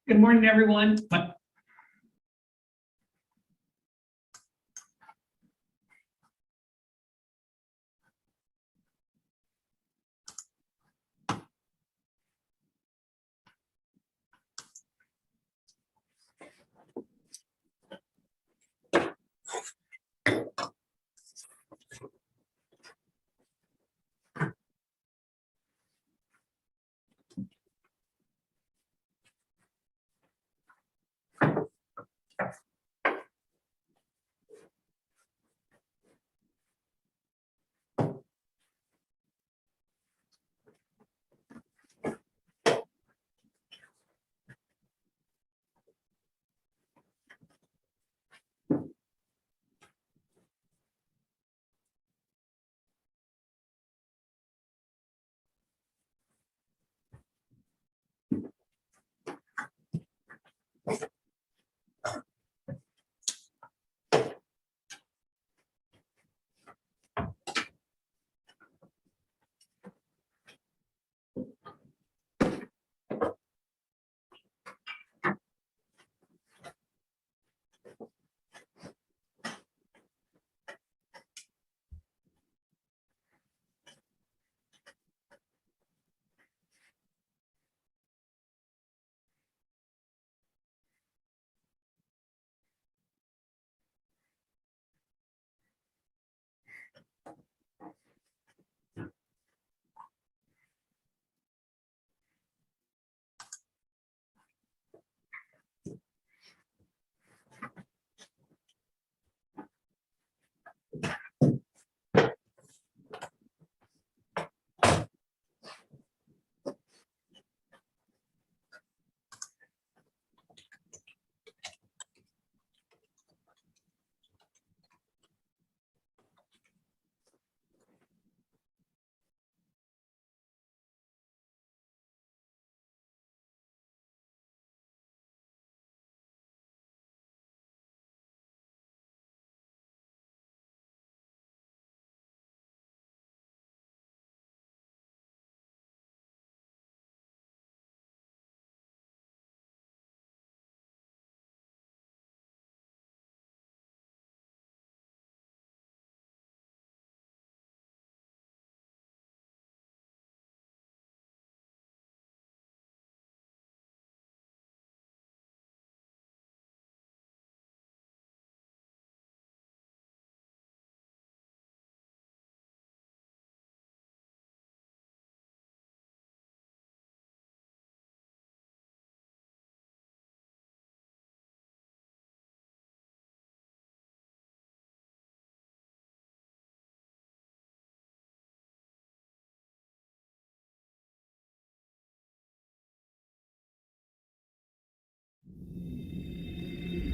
Good morning, everyone.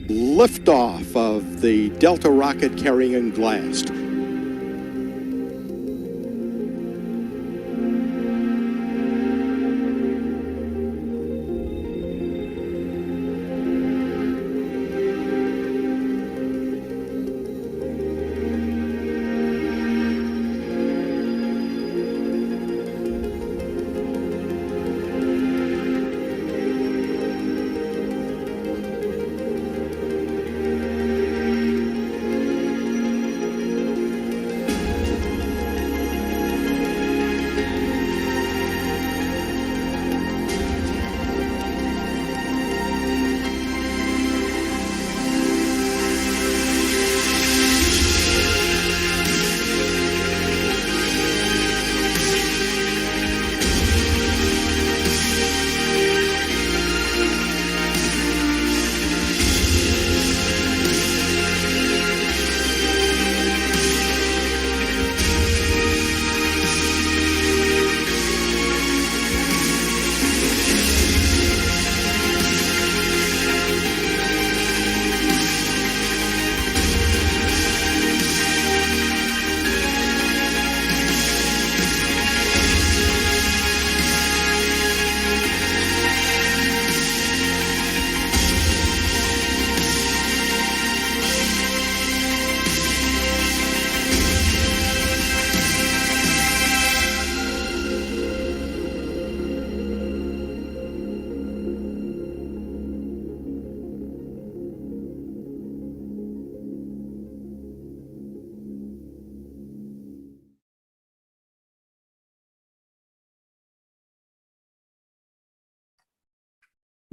Liftoff of the Delta rocket carrying Blast.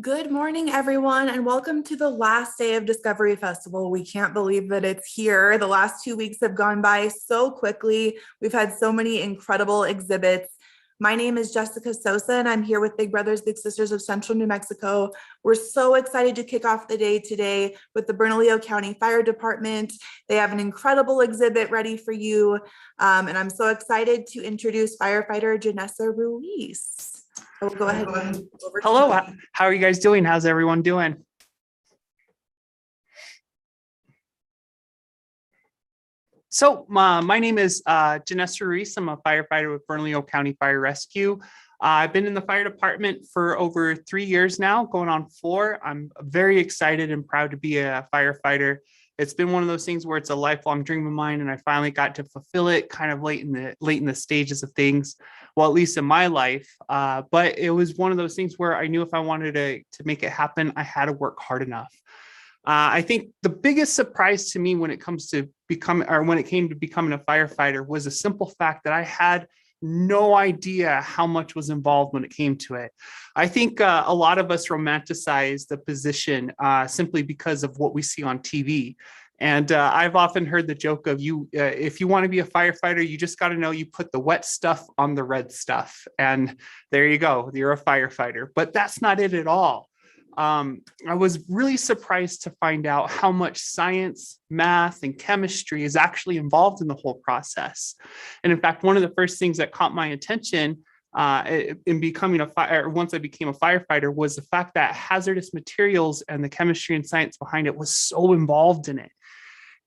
Good morning, everyone, and welcome to the last day of Discovery Festival. We can't believe that it's here. The last 2 weeks have gone by so quickly. We've had so many incredible exhibits. My name is Jessica Sosa, and I'm here with Big Brothers Big Sisters of Central New Mexico. We're so excited to kick off the day today with the Bernalillo County Fire Department. They have an incredible exhibit ready for you, and I'm so excited to introduce Firefighter Janessa Ruiz. I will go ahead and over to Hello, you. how are you guys doing? How's everyone doing? So my name is Janessa Ruiz. I'm a firefighter with Bernalillo County Fire Rescue. I've been in the fire department for over 3 years now, going on 4. I'm very excited and proud to be a firefighter. It's been one of those things where it's a lifelong dream of mine, and I finally got to fulfill it kind of late in the stages of things, well, at least in my life. But it was one of those things where I knew if I wanted to make it happen, I had to work hard enough. I think the biggest surprise to me when it came to becoming a firefighter was a simple fact that I had no idea how much was involved when it came to it. I think a lot of us romanticize the position simply because of what we see on TV. And I've often heard the joke of if you want to be a firefighter, you just got to know you put the wet stuff on the red stuff. And there you go, you're a firefighter. But that's not it at all. I was really surprised to find out how much science, math, and chemistry is actually involved in the whole process. And in fact, one of the first things that caught my attention in becoming once I became a firefighter was the fact that hazardous materials and the chemistry and science behind it was so involved in it.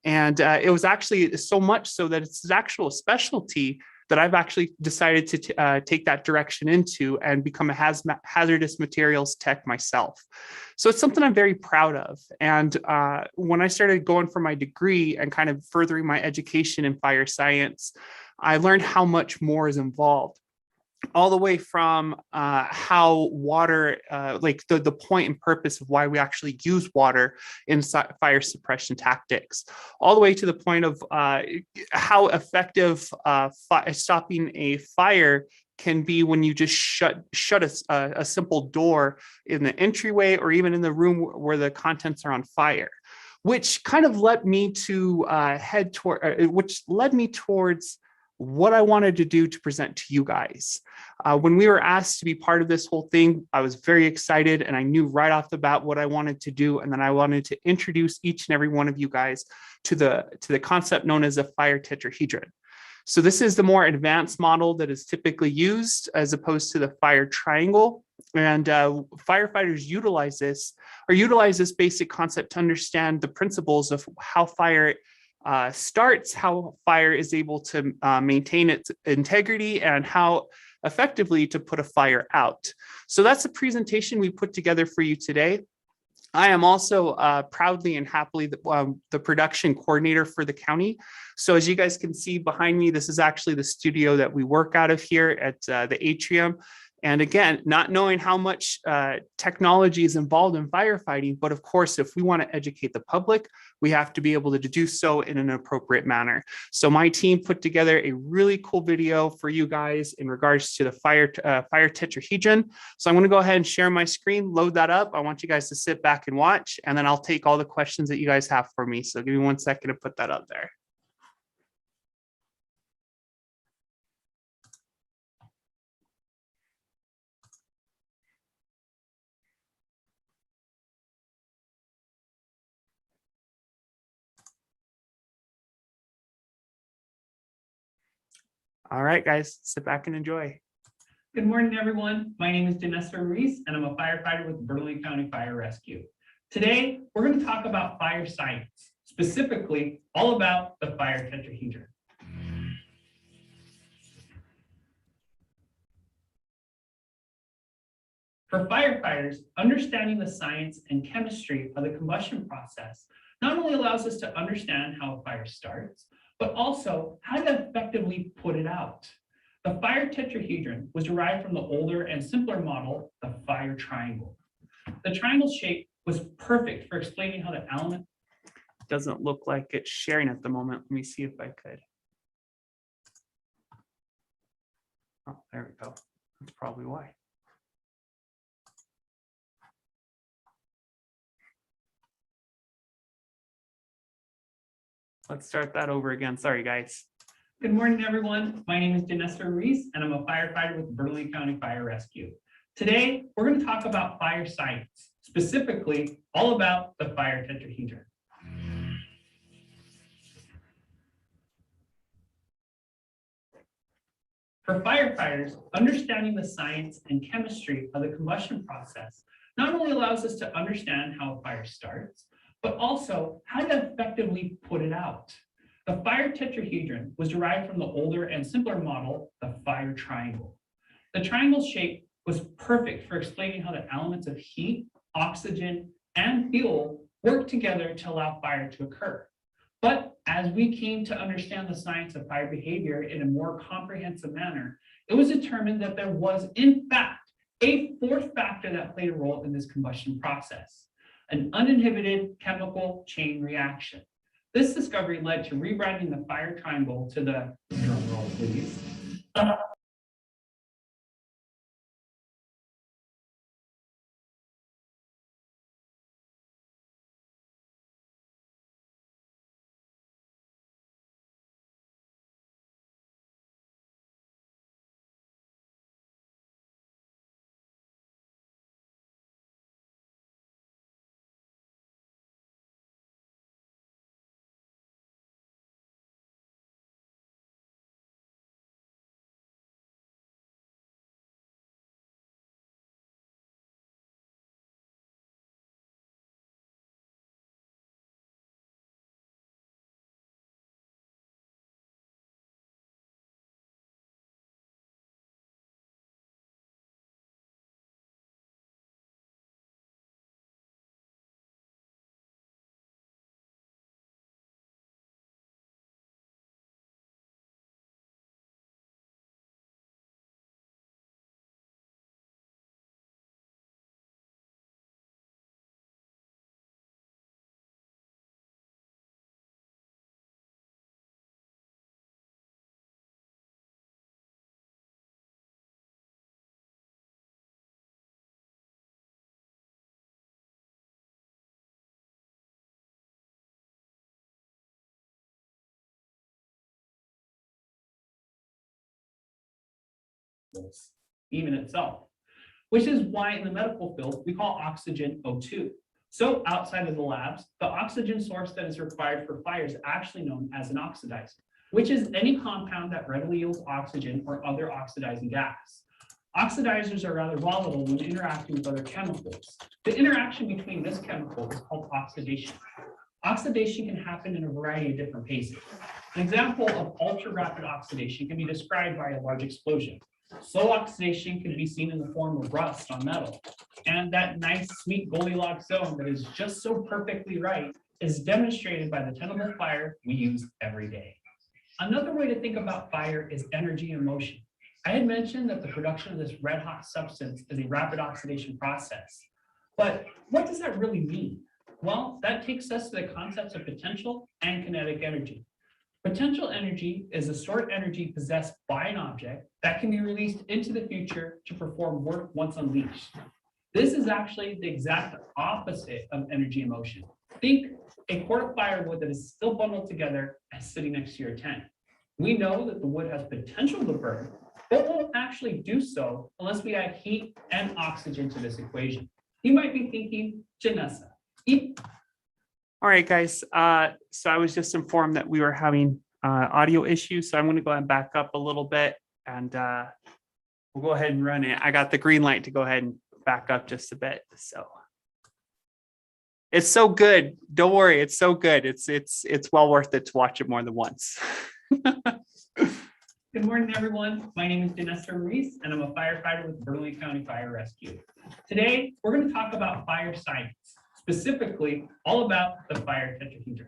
And it was actually so much so that it's an actual specialty that I've actually decided to take that direction into and become a hazardous materials tech myself. So it's something I'm very proud of. And when I started going for my degree and kind of furthering my education in fire science, I learned how much more is involved. All the way from how water, like the point and purpose of why we actually use water in fire suppression tactics, all the way to the point of how effective stopping a fire can be when you just shut a simple door in the entryway or even in the room where the contents are on fire, which kind of led me to towards what I wanted to do to present to you guys. When we were asked to be part of this whole thing, I was very excited and I knew right off the bat what I wanted to do. And then I wanted to introduce each and every one of you guys to the concept known as a fire tetrahedron. So this is the more advanced model that is typically used as opposed to the fire triangle. And firefighters utilize this basic concept to understand the principles of how fire starts, how fire is able to maintain its integrity, and how effectively to put a fire out. So that's the presentation we put together for you today. I am also proudly and happily the production coordinator for the county. So as you guys can see behind me, this is actually the studio that we work out of here at the atrium. And again, not knowing how much technology is involved in firefighting, but of course, if we want to educate the public, we have to be able to do so in an appropriate manner. So my team put together a really cool video for you guys in regards to the fire tetrahedron. So I'm going to go ahead and share my screen, load that up. I want you guys to sit back and watch, and then I'll take all the questions that you guys have for me. So give me 1 second to put that up there. All right, guys, sit back and enjoy. Good morning, everyone. My name is Janessa Ruiz, and I'm a firefighter with Bernalillo County Fire Rescue. Today, we're going to talk about fire science, specifically all about the fire tetrahedron. For firefighters, understanding the science and chemistry of the combustion process not only allows us to understand how a fire starts, but also how to effectively put it out. The fire tetrahedron was derived from the older and simpler model, the fire triangle. The triangle shape was perfect for explaining how the element Doesn't look like it's sharing at the moment. Let me see if I could. Oh, there we go. That's probably why. Let's start that over again. Sorry, guys. Good morning, everyone. My name is Janessa Ruiz, and I'm a firefighter with Bernalillo County Fire Rescue. Today, we're going to talk about fire science, specifically all about the fire tetrahedron. For firefighters, understanding the science and chemistry of the combustion process not only allows us to understand how a fire starts, but also how to effectively put it out. The fire tetrahedron was derived from the older and simpler model, the fire triangle. The triangle shape was perfect for explaining how the elements of heat, oxygen, and fuel work together to allow fire to occur. But as we came to understand the science of fire behavior in a more comprehensive manner, it was determined that there was, in fact, a fourth factor that played a role in this combustion process, an uninhibited chemical chain reaction. This discovery led to rebranding the fire triangle to the, drum roll please, even itself, which is why in the medical field, we call oxygen O2. So outside of the labs, the oxygen source that is required for fire is actually known as an oxidizer, which is any compound that readily yields oxygen or other oxidizing gas. Oxidizers are rather volatile when interacting with other chemicals. The interaction between this chemical is called oxidation. Oxidation can happen in a variety of different paces. An example of ultra-rapid oxidation can be described by a large explosion. Slow oxidation can be seen in the form of rust on metal. And that nice, sweet Goldilocks zone that is just so perfectly right is demonstrated by the tenable fire we use every day. Another way to think about fire is energy and motion. I had mentioned that the production of this red hot substance is a rapid oxidation process. But what does that really mean? Well, that takes us to the concepts of potential and kinetic energy. Potential energy is a stored energy possessed by an object that can be released into the future to perform work once unleashed. This is actually the exact opposite of energy and motion. Think a cord of firewood that is still bundled together and sitting next to your tent. We know that the wood has potential to burn, but won't actually do so unless we add heat and oxygen to this equation. You might be thinking, Janessa, All right, guys. So I was just informed that we were having audio issues. So I'm going to go ahead and back up a little bit and we'll go ahead and run it. I got the green light to go ahead and back up just a bit. So it's so good. Don't worry. It's so good. It's well worth it to watch it more than once. Good morning, everyone. My name is Janessa Ruiz, and I'm a firefighter with Bernalillo County Fire Rescue. Today, we're going to talk about fire science, specifically all about the fire tetrahedron.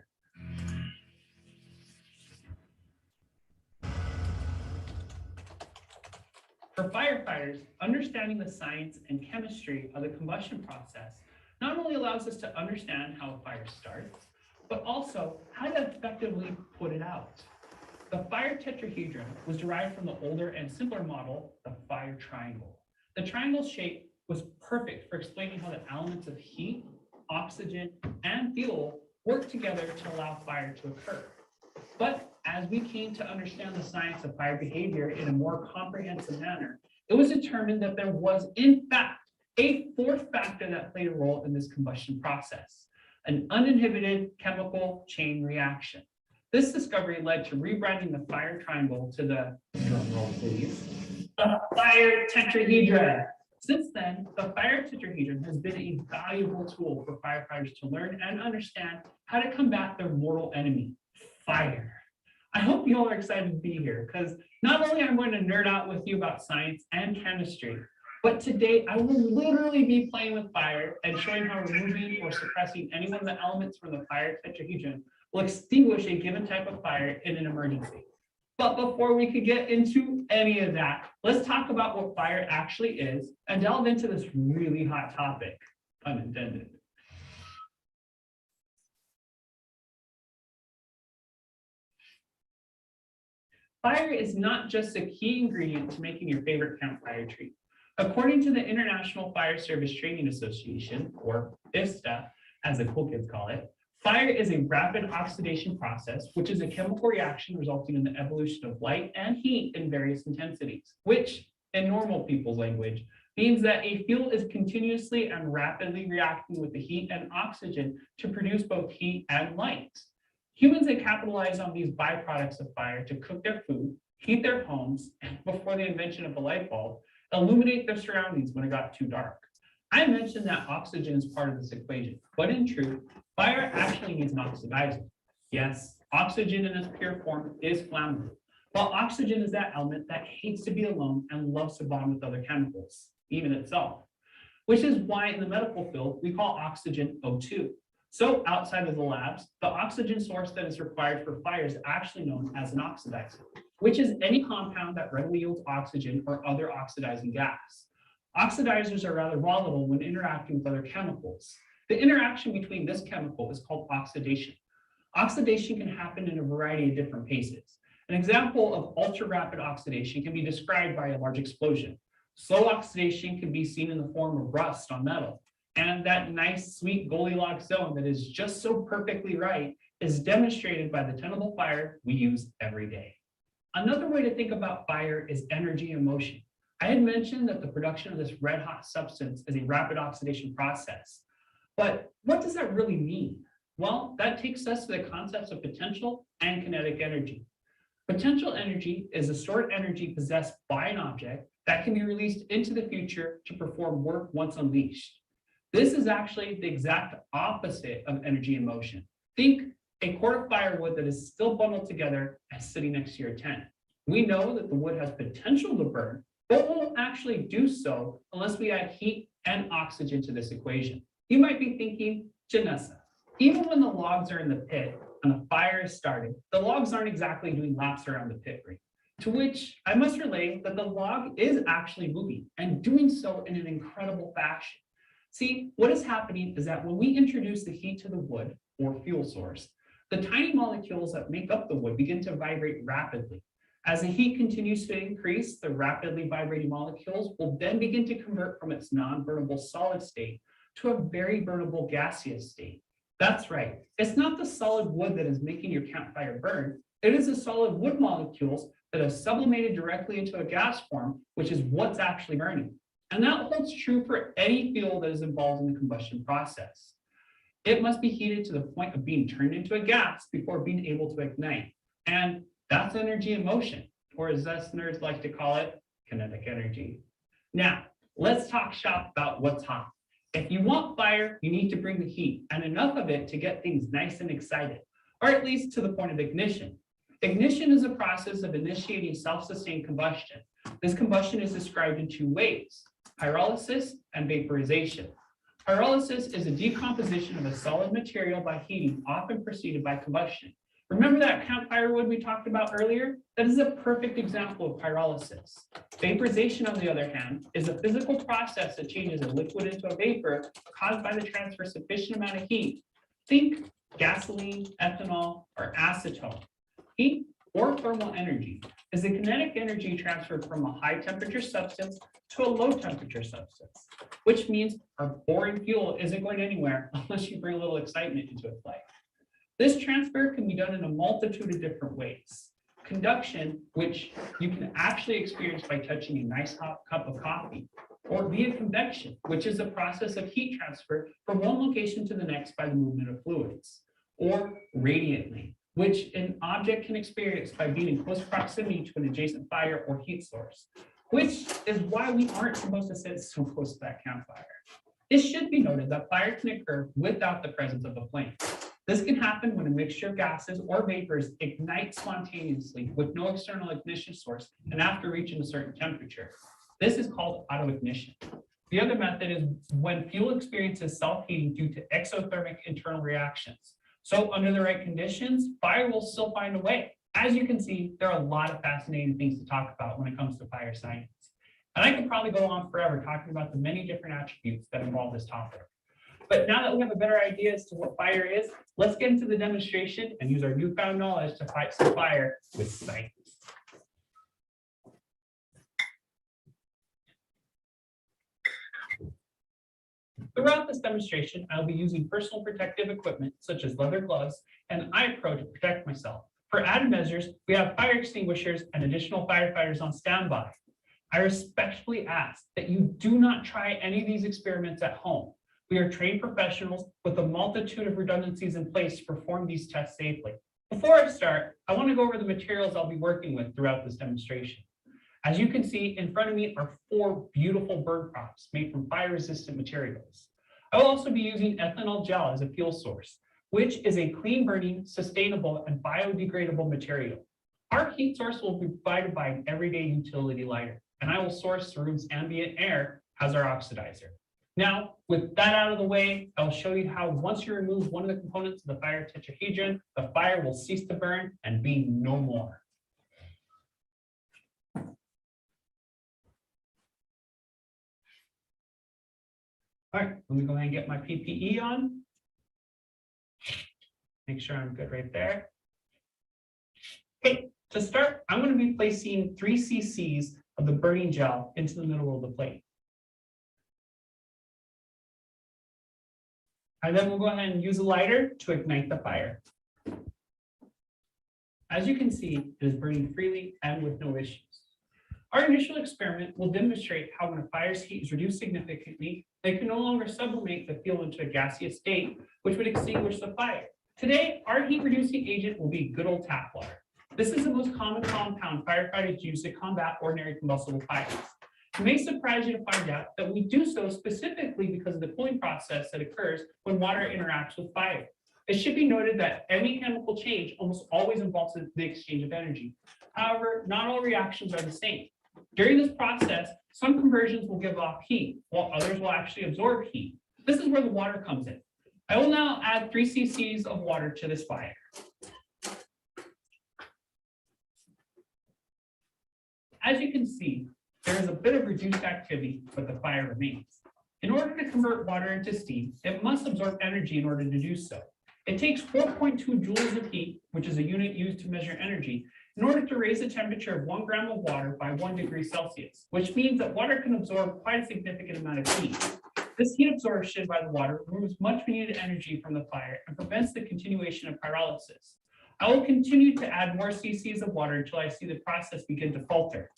For firefighters, understanding the science and chemistry of the combustion process not only allows us to understand how a fire starts, but also how to effectively put it out. The fire tetrahedron was derived from the older and simpler model, the fire triangle. The triangle shape was perfect for explaining how the elements of heat, oxygen, and fuel work together to allow fire to occur. But as we came to understand the science of fire behavior in a more comprehensive manner, it was determined that there was, in fact, a fourth factor that played a role in this combustion process, an uninhibited chemical chain reaction. This discovery led to rebranding the fire triangle to the, drum roll please, the fire tetrahedron. Since then, the fire tetrahedron has been a valuable tool for firefighters to learn and understand how to combat their mortal enemy, fire. I hope you all are excited to be here because not only am I going to nerd out with you about science and chemistry, but today I will literally be playing with fire and showing how removing or suppressing any one of the elements from the fire tetrahedron will extinguish a given type of fire in an emergency. But before we could get into any of that, let's talk about what fire actually is and delve into this really hot topic, pun intended. Fire is not just a key ingredient to making your favorite campfire treat. According to the International Fire Service Training Association, or IFSTA, as the cool kids call it, fire is a rapid oxidation process, which is a chemical reaction resulting in the evolution of light and heat in various intensities, which, in normal people's language, means that a fuel is continuously and rapidly reacting with the heat and oxygen to produce both heat and light. Humans had capitalized on these byproducts of fire to cook their food, heat their homes, and before the invention of the light bulb, illuminate their surroundings when it got too dark. I mentioned that oxygen is part of this equation, but in truth, fire actually needs an oxidizer. Yes, oxygen in its pure form is flammable, while oxygen is that element that hates to be alone and loves to bond with other chemicals, even itself, which is why in the medical field, we call oxygen O2. So outside of the labs, the oxygen source that is required for fire is actually known as an oxidizer, which is any compound that readily yields oxygen or other oxidizing gas. Oxidizers are rather volatile when interacting with other chemicals. The interaction between this chemical is called oxidation. Oxidation can happen in a variety of different paces. An example of ultra-rapid oxidation can be described by a large explosion. Slow oxidation can be seen in the form of rust on metal. And that nice, sweet Goldilocks zone that is just so perfectly right is demonstrated by the tenable fire we use every day. Another way to think about fire is energy and motion. I had mentioned that the production of this red hot substance is a rapid oxidation process. But what does that really mean? Well, that takes us to the concepts of potential and kinetic energy. Potential energy is a stored energy possessed by an object that can be released into the future to perform work once unleashed. This is actually the exact opposite of energy in motion. Think a cord of firewood that is still bundled together and sitting next to your tent. We know that the wood has potential to burn, but won't actually do so unless we add heat and oxygen to this equation. You might be thinking, Janessa, even when the logs are in the pit and the fire is started, the logs aren't exactly doing laps around the pit ring. To which I must relay that the log is actually moving and doing so in an incredible fashion. See, what is happening is that when we introduce the heat to the wood or fuel source, the tiny molecules that make up the wood begin to vibrate rapidly. As the heat continues to increase, the rapidly vibrating molecules will then begin to convert from its non-burnable solid state to a very burnable gaseous state. That's right, it's not the solid wood that is making your campfire burn, it is the solid wood molecules that have sublimated directly into a gas form, which is what's actually burning. And that holds true for any fuel that is involved in the combustion process. It must be heated to the point of being turned into a gas before being able to ignite. And that's energy in motion, or as us nerds like to call it, kinetic energy. Now, let's talk shop about what's hot. If you want fire, you need to bring the heat and enough of it to get things nice and excited, or at least to the point of ignition. Ignition is a process of initiating self-sustained combustion. This combustion is described in two ways: pyrolysis and vaporization. Pyrolysis is a decomposition of a solid material by heating, often preceded by combustion. Remember that campfire wood we talked about earlier? That is a perfect example of pyrolysis. Vaporization, on the other hand, is a physical process that changes a liquid into a vapor caused by the transfer of sufficient amount of heat. Think gasoline, ethanol, or acetone. Heat or thermal energy is the kinetic energy transferred from a high temperature substance to a low temperature substance, which means our boring fuel isn't going anywhere unless you bring a little excitement into its life. This transfer can be done in a multitude of different ways. Conduction, which you can actually experience by touching a nice hot cup of coffee, or via convection, which is a process of heat transfer from one location to the next by the movement of fluids, or radiantly, which an object can experience by being in close proximity to an adjacent fire or heat source, which is why we aren't supposed to sit so close to that campfire. It should be noted that fire can occur without the presence of a flame. This can happen when a mixture of gases or vapors ignite spontaneously with no external ignition source and after reaching a certain temperature. This is called autoignition. The other method is when fuel experiences self-heating due to exothermic internal reactions. So under the right conditions, fire will still find a way. As you can see, there are a lot of fascinating things to talk about when it comes to fire science. And I could probably go on forever talking about the many different attributes that involve this topic. But now that we have a better idea as to what fire is, let's get into the demonstration and use our newfound knowledge to fight some fire with science. Throughout this demonstration, I'll be using personal protective equipment such as leather gloves and eye pro to protect myself. For added measures, we have fire extinguishers and additional firefighters on standby. I respectfully ask that you do not try any of these experiments at home. We are trained professionals with a multitude of redundancies in place to perform these tests safely. Before I start, I want to go over the materials I'll be working with throughout this demonstration. As you can see, in front of me are 4 beautiful bird props made from fire-resistant materials. I will also be using ethanol gel as a fuel source, which is a clean-burning, sustainable, and biodegradable material. Our heat source will be provided by an everyday utility lighter, and I will source the room's ambient air as our oxidizer. Now, with that out of the way, I'll show you how once you remove one of the components of the fire tetrahedron, the fire will cease to burn and be no more. All right, let me go ahead and get my PPE on. Make sure I'm good right there. Okay, to start, I'm going to be placing 3 cc's of the burning gel into the middle of the plate. And then we'll go ahead and use a lighter to ignite the fire. As you can see, it is burning freely and with no issues. Our initial experiment will demonstrate how when a fire's heat is reduced significantly, they can no longer sublimate the fuel into a gaseous state, which would extinguish the fire. Today, our heat-reducing agent will be good old tap water. This is the most common compound firefighters use to combat ordinary combustible fires. It may surprise you to find out that we do so specifically because of the cooling process that occurs when water interacts with fire. It should be noted that any chemical change almost always involves the exchange of energy. However, not all reactions are the same. During this process, some conversions will give off heat, while others will actually absorb heat. This is where the water comes in. I will now add 3 cc's of water to this fire. As you can see, there is a bit of reduced activity, but the fire remains. In order to convert water into steam, it must absorb energy in order to do so. It takes 4.2 joules of heat, which is a unit used to measure energy, in order to raise the temperature of 1 gram of water by 1 degree Celsius, which means that water can absorb quite a significant amount of heat. This heat absorption by the water removes much needed energy from the fire and prevents the continuation of pyrolysis. I will continue to add more cc's of water until I see the process begin to falter.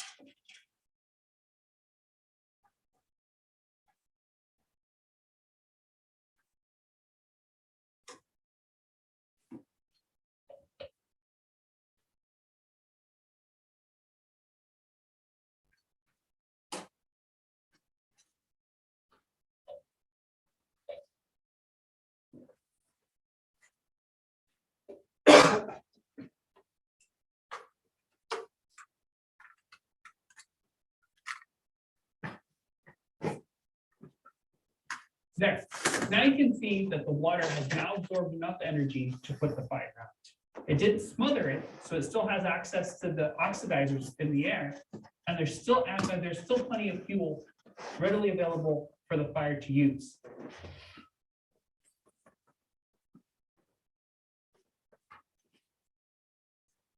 There. Now you can see that the water has now absorbed enough energy to put the fire out. It didn't smother it, so it still has access to the oxidizers in the air, and there's still plenty of fuel readily available for the fire to use.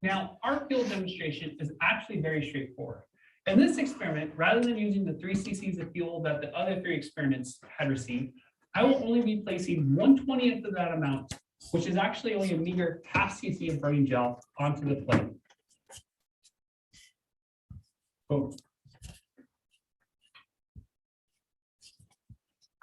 Now, our field demonstration is actually very straightforward. In this experiment, rather than using the 3 cc's of fuel that the other 3 experiments had received, I will only be placing 1/20th of that amount which is actually only a meager half cc of burning gel onto the plate. Boom.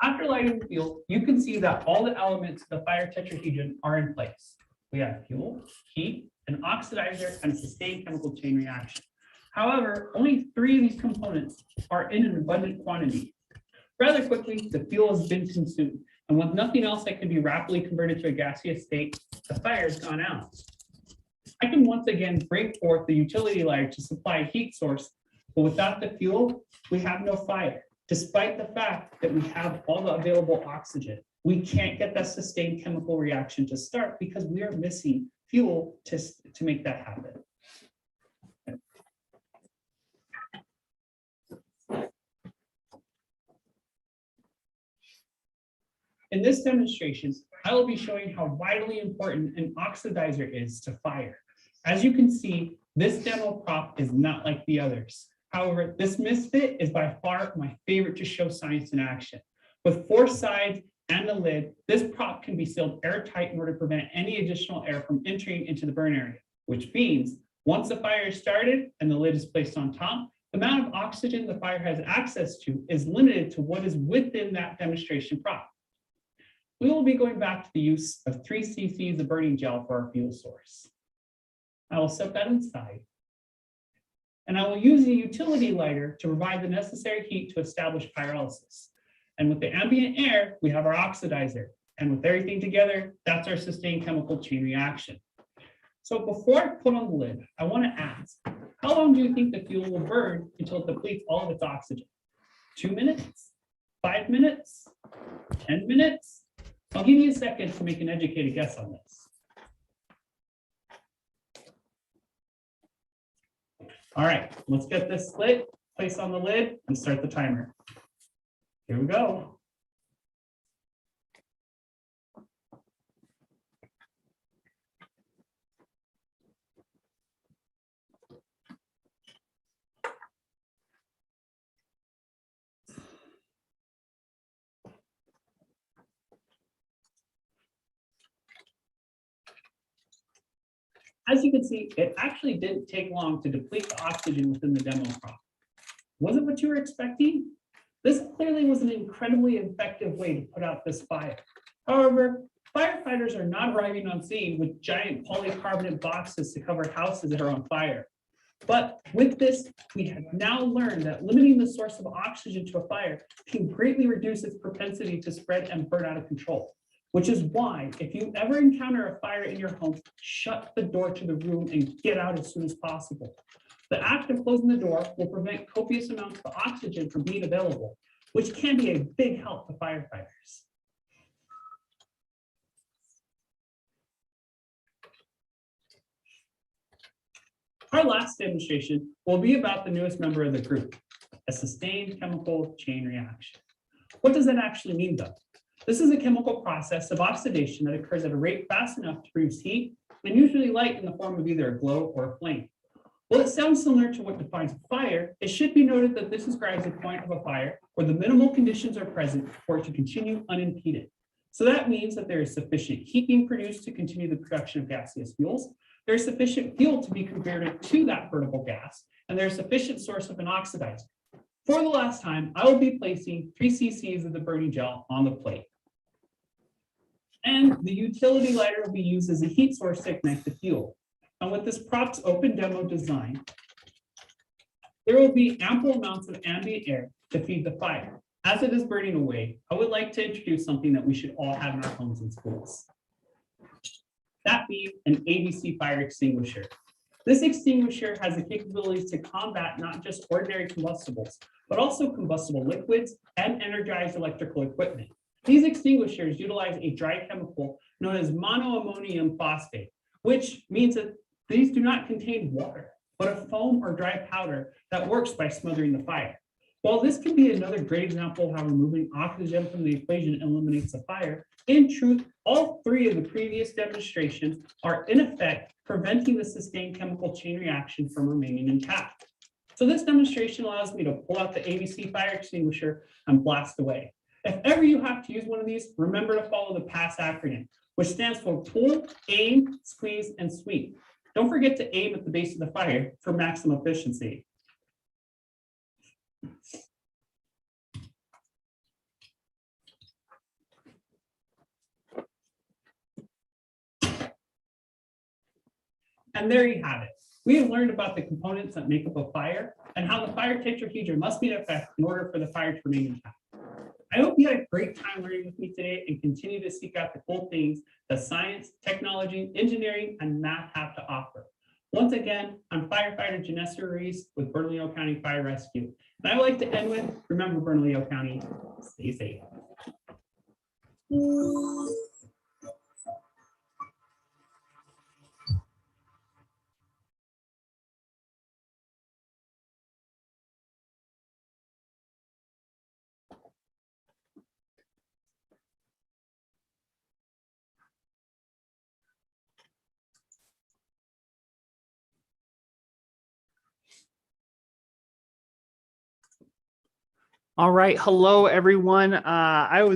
After lighting the fuel, you can see that all the elements of the fire tetrahedron are in place. We have fuel, heat, an oxidizer, and a sustained chemical chain reaction. However, only 3 of these components are in an abundant quantity. Rather quickly, the fuel has been consumed, and with nothing else that can be rapidly converted to a gaseous state, the fire has gone out. I can once again bring forth the utility lighter to supply a heat source, but without the fuel, we have no fire. Despite the fact that we have all the available oxygen, we can't get that sustained chemical reaction to start because we are missing fuel to make that happen. In this demonstration, I will be showing how vitally important an oxidizer is to fire. As you can see, this demo prop is not like the others. However, this misfit is by far my favorite to show science in action. With 4 sides and a lid, this prop can be sealed airtight in order to prevent any additional air from entering into the burn area, which means once the fire is started and the lid is placed on top, the amount of oxygen the fire has access to is limited to what is within that demonstration prop. We will be going back to the use of 3 cc's of burning gel for our fuel source. I will set that inside. And I will use a utility lighter to provide the necessary heat to establish pyrolysis. And with the ambient air, we have our oxidizer. And with everything together, that's our sustained chemical chain reaction. So before I put on the lid, I want to ask, how long do you think the fuel will burn until it depletes all of its oxygen? 2 minutes? 5 minutes? 10 minutes? I'll give you a second to make an educated guess on this. All right, let's get this lit, place on the lid, and start the timer. Here we go. As you can see, it actually didn't take long to deplete the oxygen within the demo prop. Was it what you were expecting? This clearly was an incredibly effective way to put out this fire. However, firefighters are not arriving on scene with giant polycarbonate boxes to cover houses that are on fire. But with this, we have now learned that limiting the source of oxygen to a fire can greatly reduce its propensity to spread and burn out of control. Which is why, if you ever encounter a fire in your home, shut the door to the room and get out as soon as possible. The act of closing the door will prevent copious amounts of oxygen from being available, which can be a big help to firefighters. Our last demonstration will be about the newest member of the group, a sustained chemical chain reaction. What does that actually mean, though? This is a chemical process of oxidation that occurs at a rate fast enough to produce heat and usually light in the form of either a glow or a flame. While it sounds similar to what defines a fire, it should be noted that this describes a point of a fire where the minimal conditions are present for it to continue unimpeded. So that means that there is sufficient heat being produced to continue the production of gaseous fuels, there is sufficient fuel to be converted to that burnable gas, and there is sufficient source of an oxidizer. For the last time, I will be placing 3 cc's of the burning gel on the plate. And the utility lighter will be used as a heat source to ignite the fuel. And with this prop's open demo design, there will be ample amounts of ambient air to feed the fire. As it is burning away, I would like to introduce something that we should all have in our homes and schools. That being an ABC fire extinguisher. This extinguisher has the capabilities to combat not just ordinary combustibles, but also combustible liquids and energized electrical equipment. These extinguishers utilize a dry chemical known as monoammonium phosphate, which means that these do not contain water, but a foam or dry powder that works by smothering the fire. While this can be another great example of how removing oxygen from the equation eliminates a fire, in truth, all 3 of the previous demonstrations are in effect preventing the sustained chemical chain reaction from remaining intact. So this demonstration allows me to pull out the ABC fire extinguisher and blast away. If ever you have to use one of these, remember to follow the PASS acronym, which stands for pull, aim, squeeze, and sweep. Don't forget to aim at the base of the fire for maximum efficiency. And there you have it. We have learned about the components that make up a fire and how the fire tetrahedron must be in effect in order for the fire to remain intact. I hope you had a great time learning with me today and continue to seek out the cool things that science, technology, engineering, and math have to offer. Once again, I'm firefighter Janessa Ruiz with Bernalillo County Fire Rescue. And I would like to end with, remember Bernalillo County, stay safe. All right. Hello, everyone. I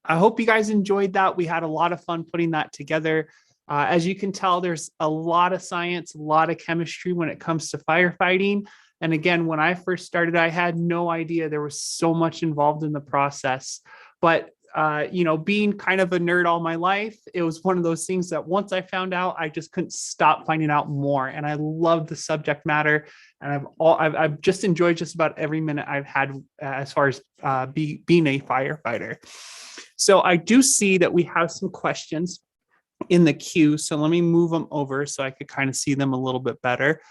hope you guys enjoyed that. We had a lot of fun putting that together. As you can tell, there's a lot of science, a lot of chemistry when it comes to firefighting. And again, when I first started, I had no idea there was so much involved in the process. But being kind of a nerd all my life, it was one of those things that once I found out, I just couldn't stop finding out more. And I love the subject matter. And I've just enjoyed just about every minute I've had as far as being a firefighter. So I do see that we have some questions in the queue. So let me move them over so I could kind of see them a little bit better.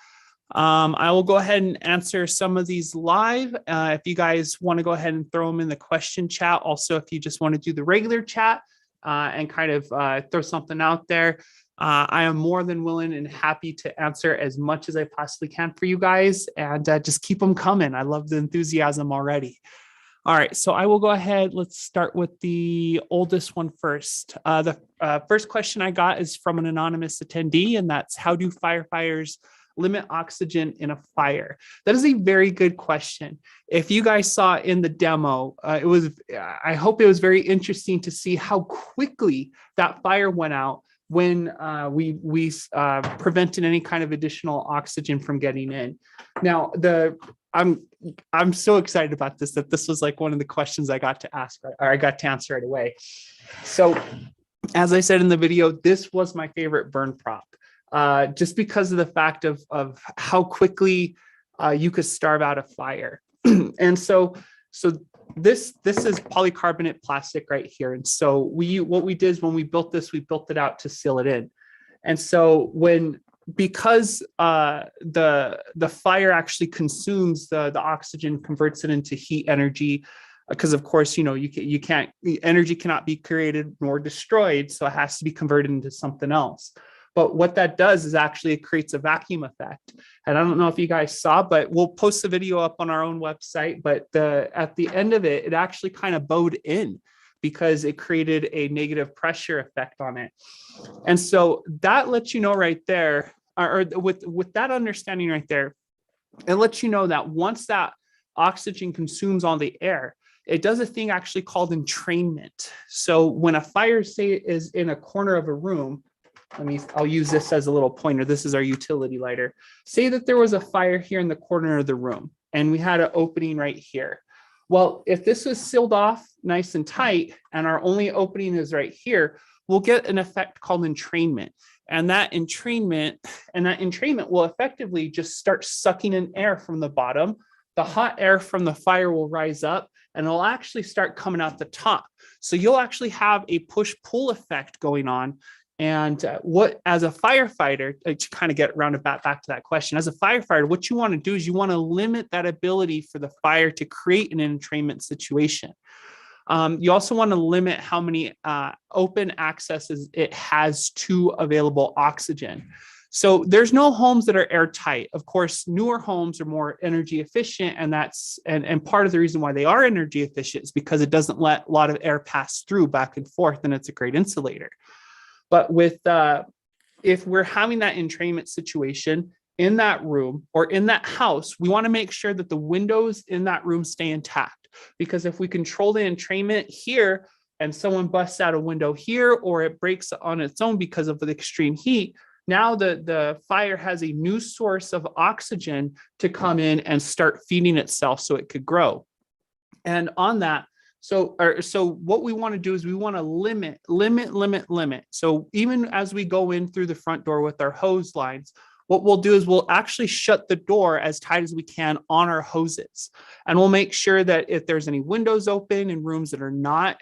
I will go ahead and answer some of these live. If you guys want to go ahead and throw them in the question chat. Also, if you just want to do the regular chat and kind of throw something out there, I am more than willing and happy to answer as much as I possibly can for you guys, and just keep them coming. I love the enthusiasm already. All right, so I will go ahead. Let's start with the oldest one first. The first question I got is from an anonymous attendee, and that's, how do firefighters limit oxygen in a fire? That is a very good question. If you guys saw in the demo, I hope it was very interesting to see how quickly that fire went out when we prevented any kind of additional oxygen from getting in. Now, I'm so excited about this, that this was like one of the questions I got to ask, or I got to answer right away. So as I said in the video, this was my favorite burn prop. Just because of the fact of how quickly you could starve out a fire. And so this is polycarbonate plastic right here. And so what we did is, when we built this, we built it out to seal it in. And so because the fire actually consumes the oxygen, converts it into heat energy, because of course, energy cannot be created nor destroyed. So it has to be converted into something else. But what that does is actually it creates a vacuum effect. And I don't know if you guys saw, but we'll post the video up on our own website. But at the end of it, it actually kind of bowed in because it created a negative pressure effect on it. And so that lets you know right there, or with that understanding right there, it lets you know that once that oxygen consumes all the air, it does a thing actually called entrainment. So when a fire, say, is in a corner of a room, I'll use this as a little pointer. This is our utility lighter. Say that there was a fire here in the corner of the room and we had an opening right here. Well, if this was sealed off nice and tight and our only opening is right here, we'll get an effect called entrainment. And that entrainment will effectively just start sucking in air from the bottom. The hot air from the fire will rise up and it'll actually start coming out the top. So you'll actually have a push-pull effect going on. And as a firefighter, to kind of get back to that question, as a firefighter, what you want to do is you want to limit that ability for the fire to create an entrainment situation. You also want to limit how many open accesses it has to available oxygen. So there's no homes that are airtight. Of course, newer homes are more energy efficient, and and part of the reason why they are energy efficient is because it doesn't let a lot of air pass through back and forth, and it's a great insulator. But if we're having that entrainment situation in that room or in that house, we want to make sure that the windows in that room stay intact. Because if we control the entrainment here, and someone busts out a window here, or it breaks on its own because of the extreme heat, now the fire has a new source of oxygen to come in and start feeding itself so it could grow. And on that, so what we want to do is we want to limit. So even as we go in through the front door with our hose lines, what we'll do is we'll actually shut the door as tight as we can on our hoses. And we'll make sure that if there's any windows open in rooms that are not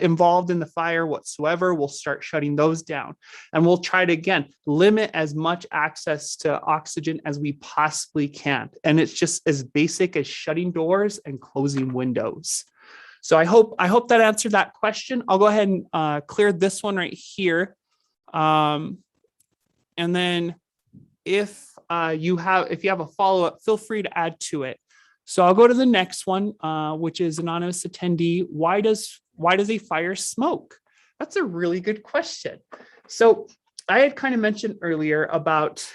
involved in the fire whatsoever, we'll start shutting those down. And we'll try to, again, limit as much access to oxygen as we possibly can. And it's just as basic as shutting doors and closing windows. So I hope that answered that question. I'll go ahead and clear this one right here. And then if you have a follow-up, feel free to add to it. So I'll go to the next one, which is anonymous attendee. Why does a fire smoke? That's a really good question. So I had kind of mentioned earlier about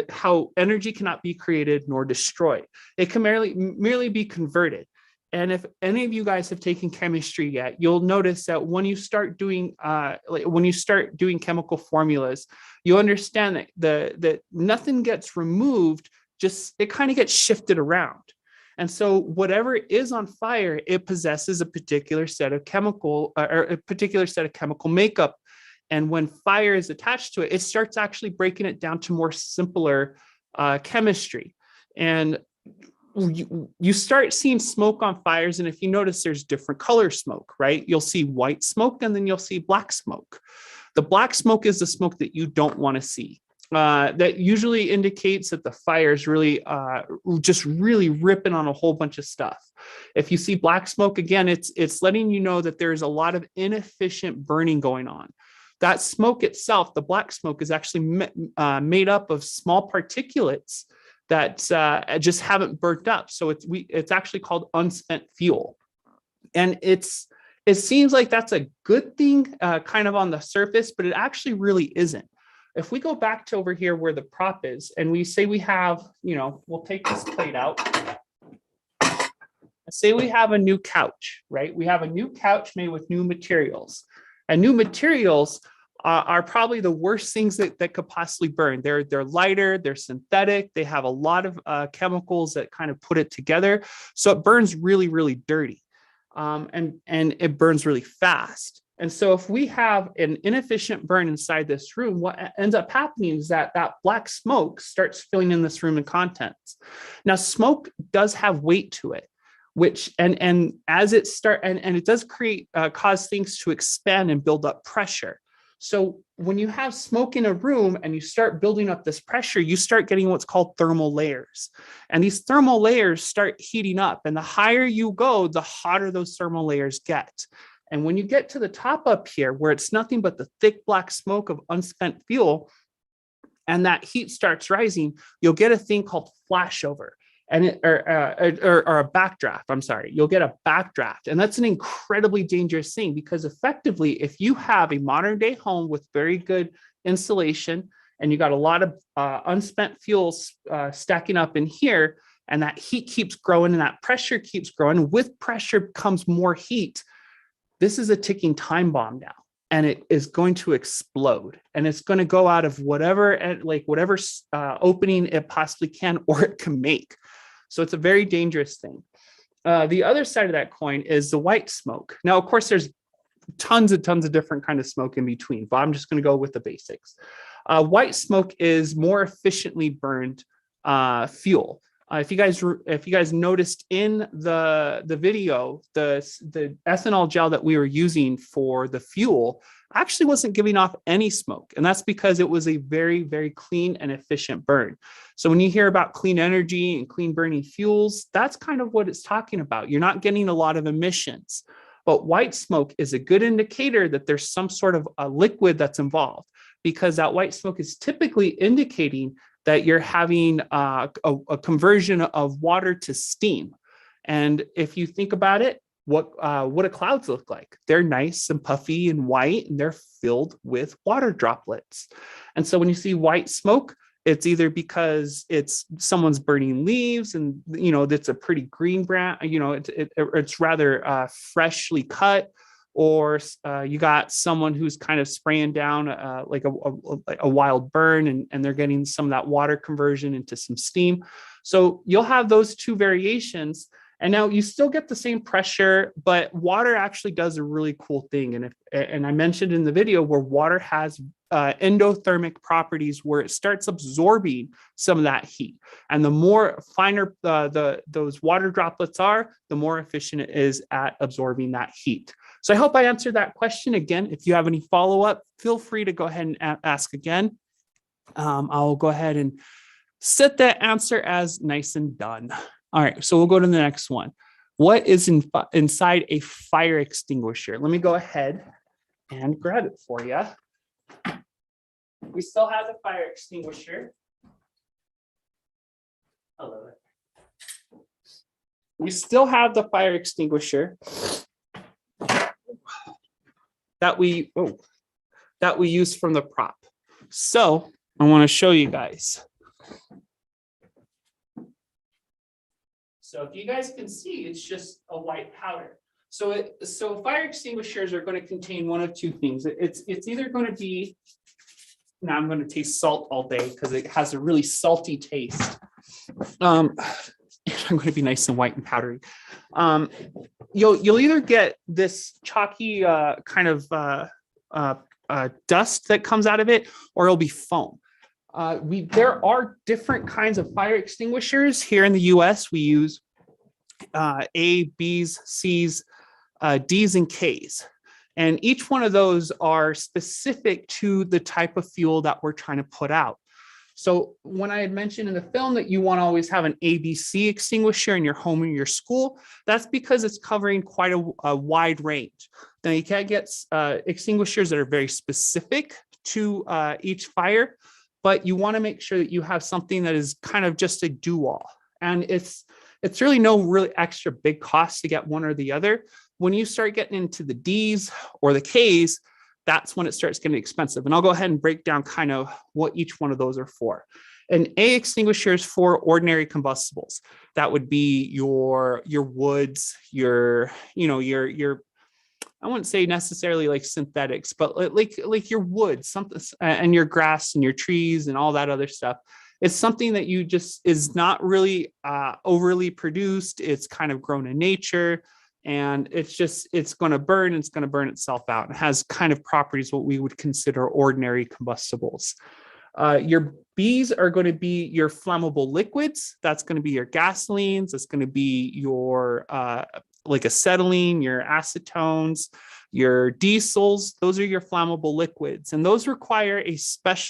how energy cannot be created nor destroyed. It can merely be converted. And if any of you guys have taken chemistry yet, you'll notice that when you start doing chemical formulas, you understand that nothing gets removed, just it kind of gets shifted around. And so whatever is on fire, it possesses a particular set of chemical makeup. And when fire is attached to it, it starts actually breaking it down to more simpler chemistry. And you start seeing smoke on fires. And if you notice, there's different color smoke, right? You'll see white smoke and then you'll see black smoke. The black smoke is the smoke that you don't want to see. That usually indicates that the fire is really just really ripping on a whole bunch of stuff. If you see black smoke, again, it's letting you know that there's a lot of inefficient burning going on. That smoke itself, the black smoke, is actually made up of small particulates that just haven't burnt up. So it's actually called unspent fuel. And it seems like that's a good thing kind of on the surface, but it actually really isn't. If we go back to over here where the prop is, and we say we have, we'll take this plate out. Say we have a new couch, right? We have a new couch made with new materials. And new materials are probably the worst things that could possibly burn. They're lighter, they're synthetic, they have a lot of chemicals that kind of put it together. So it burns really, really dirty. And it burns really fast. And so if we have an inefficient burn inside this room, what ends up happening is that black smoke starts filling in this room and contents. Now, smoke does have weight to it, which and as it it does cause things to expand and build up pressure. So when you have smoke in a room and you start building up this pressure, you start getting what's called thermal layers. And these thermal layers start heating up. And the higher you go, the hotter those thermal layers get. And when you get to the top up here, where it's nothing but the thick black smoke of unspent fuel, and that heat starts rising, you'll get a thing called flashover. Or a backdraft. I'm sorry, you'll get a backdraft. And that's an incredibly dangerous thing, because effectively, if you have a modern day home with very good insulation and you got a lot of unspent fuels stacking up in here, and that heat keeps growing and that pressure keeps growing, with pressure comes more heat. This is a ticking time bomb now, and it is going to explode, and it's going to go out of whatever opening it possibly can or it can make. So it's a very dangerous thing. The other side of that coin is the white smoke. Now, of course, there's tons of different kind of smoke in between, but I'm just going to go with the basics. White smoke is more efficiently burned fuel. If you guys noticed in the video, the ethanol gel that we were using for the fuel actually wasn't giving off any smoke. And that's because it was a very, very clean and efficient burn. So when you hear about clean energy and clean burning fuels, that's kind of what it's talking about. You're not getting a lot of emissions. But white smoke is a good indicator that there's some sort of a liquid that's involved, because that white smoke is typically indicating that you're having a conversion of water to steam. And if you think about it, what do clouds look like? They're nice and puffy and white, and they're filled with water droplets. And so when you see white smoke, it's either because it's someone's burning leaves, and that's a pretty green brown, it's rather freshly cut, or you got someone who's kind of spraying down like a wild burn, and they're getting some of that water conversion into some steam. So you'll have those two variations. And now you still get the same pressure, but water actually does a really cool thing. And I mentioned in the video where water has endothermic properties where it starts absorbing some of that heat. And the more finer those water droplets are, the more efficient it is at absorbing that heat. So I hope I answered that question. Again, if you have any follow-up, feel free to go ahead and ask again. I'll go ahead and set that answer as nice and done. All right, so we'll go to the next one. What is inside a fire extinguisher? Let me go ahead and grab it for you. We still have the fire extinguisher. Hello. We still have the fire extinguisher that we use from the prop. So I want to show you guys. So if you guys can see, it's just a white powder. So fire extinguishers are going to contain one of two things. It's either going to be, now I'm going to taste salt all day because it has a really salty taste. I'm going to be nice and white and powdery. You'll either get this chalky kind of dust that comes out of it, or it'll be foam. There are different kinds of fire extinguishers here in the US. We use A, B's, C's, D's, and K's. And each one of those are specific to the type of fuel that we're trying to put out. So when I had mentioned in the film that you want to always have an ABC extinguisher in your home or your school, that's because it's covering quite a wide range. Now you can't get extinguishers that are very specific to each fire, but you want to make sure that you have something that is kind of just a do-all. And it's really no really extra big cost to get one or the other. When you start getting into the D's or the K's, that's when it starts getting expensive. And I'll go ahead and break down kind of what each one of those are for. An A extinguisher is for ordinary combustibles. That would be your woods, your I wouldn't say necessarily like synthetics, but like your wood, something, and your grass and your trees and all that other stuff. It's something that you just is not really overly produced. It's kind of grown in nature, and it's going to burn. It's going to burn itself out. It has kind of properties what we would consider ordinary combustibles. Your B's are going to be your flammable liquids. That's going to be your gasolines. That's going to be your like acetylene, your acetones, your diesels. Those are your flammable liquids, and those require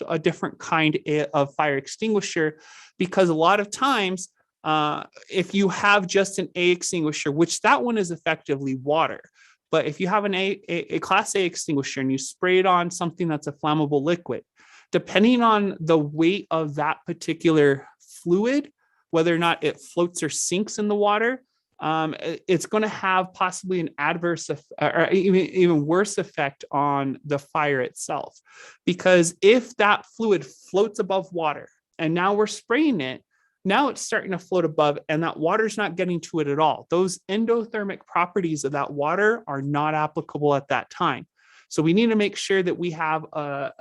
a different kind of fire extinguisher, because a lot of times if you have just an A extinguisher, which that one is effectively water, but if you have a class A extinguisher and you spray it on something that's a flammable liquid, depending on the weight of that particular fluid, whether or not it floats or sinks in the water, it's going to have possibly an adverse or even worse effect on the fire itself. Because if that fluid floats above water and now we're spraying it, now it's starting to float above and that water's not getting to it at all. Those endothermic properties of that water are not applicable at that time. So we need to make sure that we have a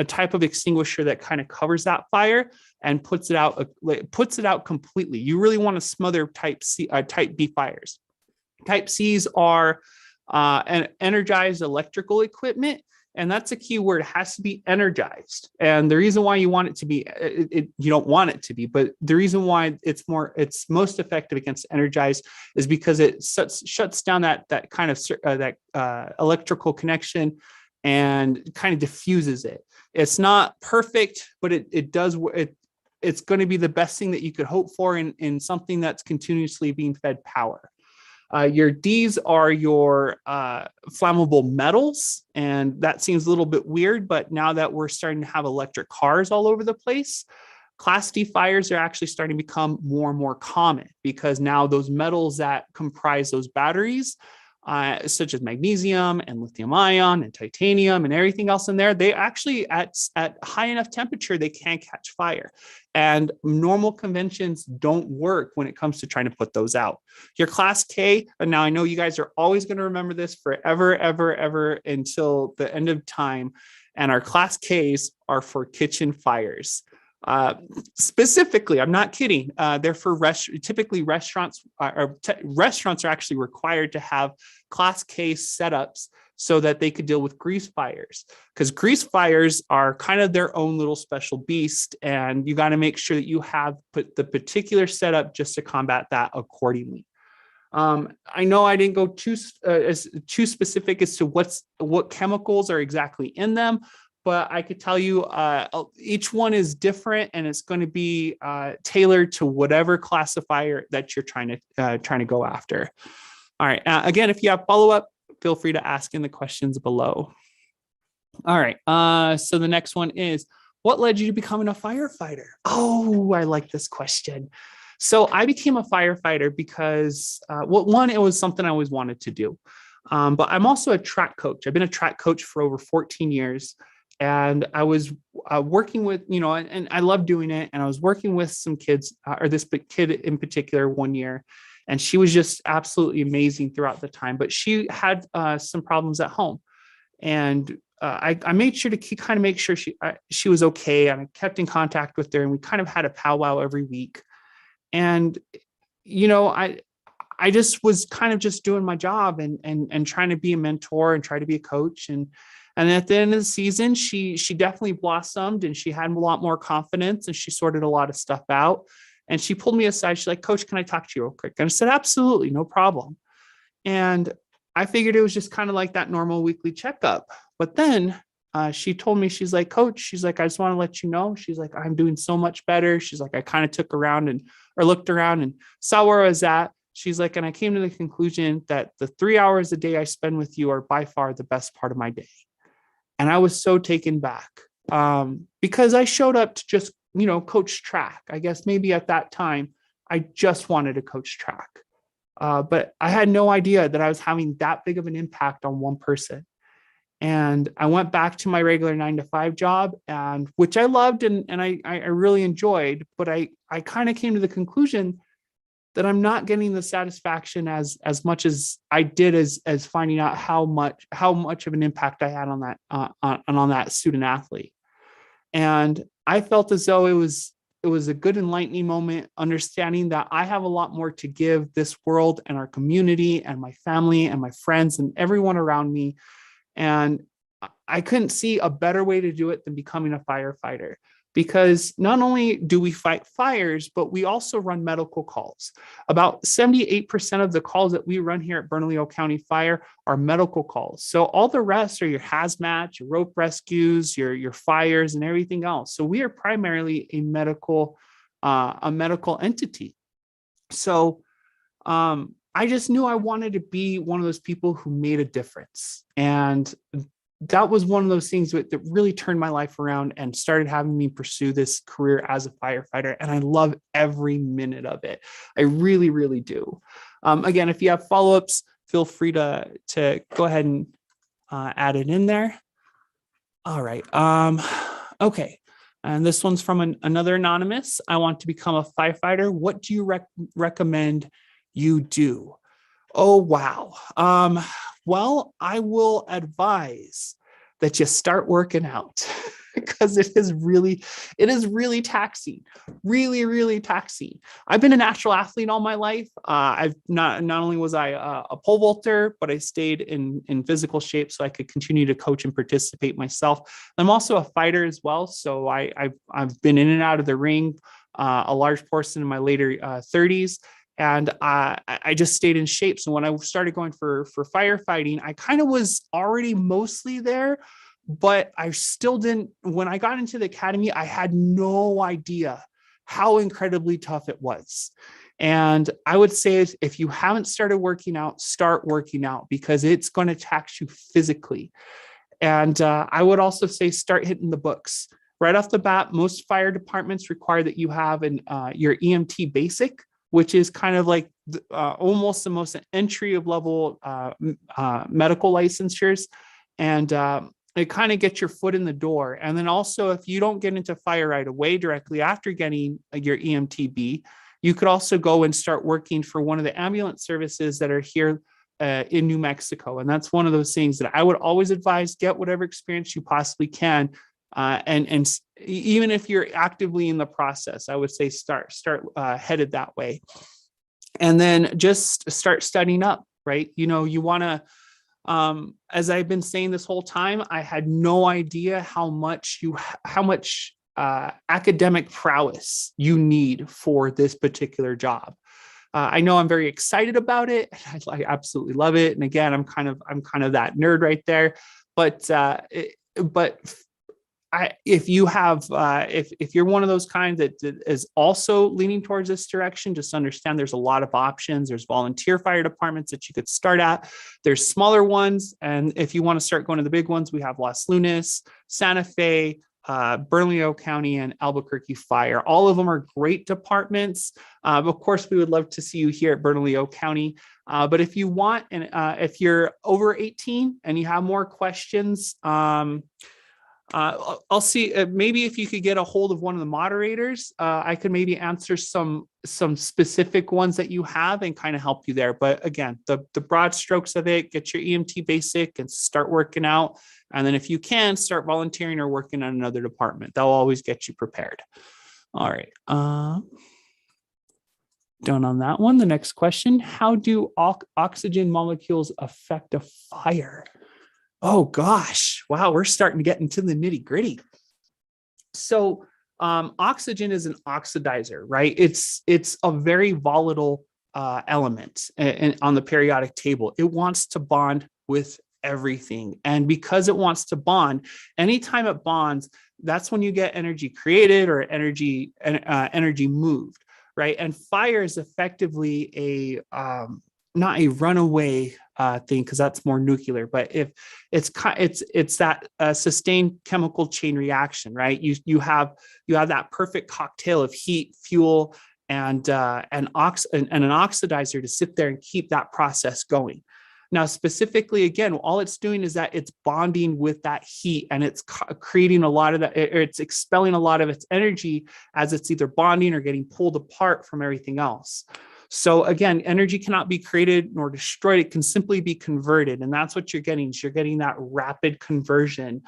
type of extinguisher that kind of covers that fire and puts it out completely. You really want to smother type B fires. Type C's are an energized electrical equipment, and that's a key word. It has to be energized. And the reason why you want it to be, you don't want it to be, but the reason why it's most effective against energized is because it shuts down that kind of electrical connection and kind of diffuses it. It's not perfect, but it does. It's going to be the best thing that you could hope for in something that's continuously being fed power. Your D's are your flammable metals, and that seems a little bit weird, but now that we're starting to have electric cars all over the place, Class D fires are actually starting to become more and more common, because now those metals that comprise those batteries such as magnesium and lithium ion and titanium and everything else in there, they actually at high enough temperature, they can catch fire. And normal conventions don't work when it comes to trying to put those out. Your class K, and now I know you guys are always going to remember this forever, ever, until the end of time. And our class Ks are for kitchen fires. Specifically, I'm not kidding. They're for typically restaurants are actually required to have class K setups so that they could deal with grease fires, because grease fires are kind of their own little special beast. And you got to make sure that you have put the particular setup just to combat that accordingly. I know I didn't go too specific as to what chemicals are exactly in them, but I could tell you each one is different, and it's going to be tailored to whatever classifier that you're trying to go after. All right. Again, if you have follow-up, feel free to ask in the questions below. All right. So the next one is, what led you to becoming a firefighter? Oh, I like this question. So I became a firefighter because, it was something I always wanted to do. But I'm also a track coach. I've been a track coach for over 14 years. And I was working with, and I love doing it. And I was working with some kids, or this kid in particular one year. And she was just absolutely amazing throughout the time. But she had some problems at home. And I made sure to kind of make sure she was okay. And I kept in contact with her. And we kind of had a powwow every week. And, I just was kind of just doing my job and trying to be a mentor and try to be a coach. And at the end of the season, she definitely blossomed, and she had a lot more confidence, and she sorted a lot of stuff out. And she pulled me aside. She's like, "Coach, can I talk to you real quick?" And I said, "Absolutely, no problem." And I figured it was just kind of like that normal weekly checkup. But then she told me, she's like, "Coach," she's like, "I just want to let you know," she's like, "I'm doing so much better." She's like, "I kind of looked around and saw where I was at." She's like, "And I came to the conclusion that the 3 hours a day I spend with you are by far the best part of my day." And I was so taken back because I showed up to just, coach track. I guess maybe at that time, I just wanted to coach track. But I had no idea that I was having that big of an impact on one person. And I went back to my regular 9-to-5 job, and which I loved and I really enjoyed. But I kind of came to the conclusion that I'm not getting the satisfaction as much as I did as finding out how much of an impact I had on that on that student athlete. And I felt as though it was a good enlightening moment, understanding that I have a lot more to give this world and our community and my family and my friends and everyone around me. And I couldn't see a better way to do it than becoming a firefighter, because not only do we fight fires, but we also run medical calls. About 78% of the calls that we run here at Bernalillo County Fire are medical calls. So all the rest are your hazmat, your rope rescues, your fires, and everything else. So we are primarily a medical entity. So I just knew I wanted to be one of those people who made a difference. And that was one of those things that really turned my life around and started having me pursue this career as a firefighter. And I love every minute of it. I really, really do. Again, if you have follow-ups, feel free to go ahead and add it in there. All right. Okay. And this one's from another anonymous. "I want to become a firefighter. What do you recommend you do?" Oh, wow. Well, I will advise that you start working out because it is really taxing, really taxing. I've been a natural athlete all my life. I've not only was I a pole vaulter, but I stayed in physical shape so I could continue to coach and participate myself. I'm also a fighter as well. So I've been in and out of the ring a large portion in my later 30s. And I just stayed in shape. So when I started going for firefighting, I kind of was already mostly there, but I still didn't. When I got into the academy, I had no idea how incredibly tough it was. And I would say if you haven't started working out, start working out, because it's going to tax you physically. And I would also say start hitting the books. Right off the bat, most fire departments require that you have your EMT basic, which is kind of like almost the most entry of level medical licensures. And it kind of gets your foot in the door. And then also, if you don't get into fire right away directly after getting your EMTB, you could also go and start working for one of the ambulance services that are here in New Mexico. And that's one of those things that I would always advise, get whatever experience you possibly can. And even if you're actively in the process, I would say start headed that way. And then just start studying up, right? You know, you want to, as I've been saying this whole time, I had no idea how much academic prowess you need for this particular job. I know I'm very excited about it. I absolutely love it. And again, I'm kind of that nerd right there. But if you have, if you're one of those kinds that is also leaning towards this direction, just understand there's a lot of options. There's volunteer fire departments that you could start at. There's smaller ones. And if you want to start going to the big ones, we have Los Lunas, Santa Fe, Bernalillo County, and Albuquerque Fire. All of them are great departments. Of course, we would love to see you here at Bernalillo County. But if you want, and if you're over 18 and you have more questions, I'll see, maybe if you could get a hold of one of the moderators, I could maybe answer some specific ones that you have and kind of help you there. But again, the broad strokes of it, get your EMT basic and start working out. And then if you can, start volunteering or working on another department. That'll always get you prepared. All right. Done on that one. The next question, how do oxygen molecules affect a fire? Oh gosh, wow, we're starting to get into the nitty gritty. So oxygen is an oxidizer, right? It's a very volatile element on the periodic table. It wants to bond with everything. And because it wants to bond, anytime it bonds, that's when you get energy created or energy moved, right? And fire is effectively not a runaway thing, because that's more nuclear, but if it's that sustained chemical chain reaction, right? You have that perfect cocktail of heat, fuel, and an oxidizer to sit there and keep that process going. Now, specifically, again, all it's doing is that it's bonding with that heat, and it's creating a lot of that, or it's expelling a lot of its energy as it's either bonding or getting pulled apart from everything else. So again, energy cannot be created nor destroyed. It can simply be converted. And that's what you're getting. You're getting that rapid conversion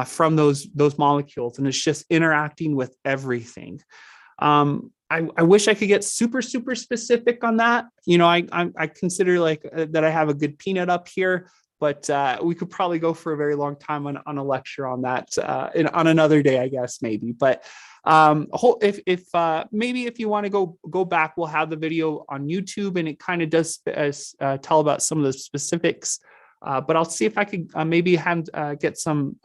from those molecules. And it's just interacting with everything. I wish I could get super specific on that. You know, I consider like that I have a good peanut up here, but we could probably go for a very long time on a lecture on that on another day, I guess, maybe. But if maybe if you want to go back, we'll have the video on YouTube, and it kind of does tell about some of the specifics. But I'll see if I could maybe get some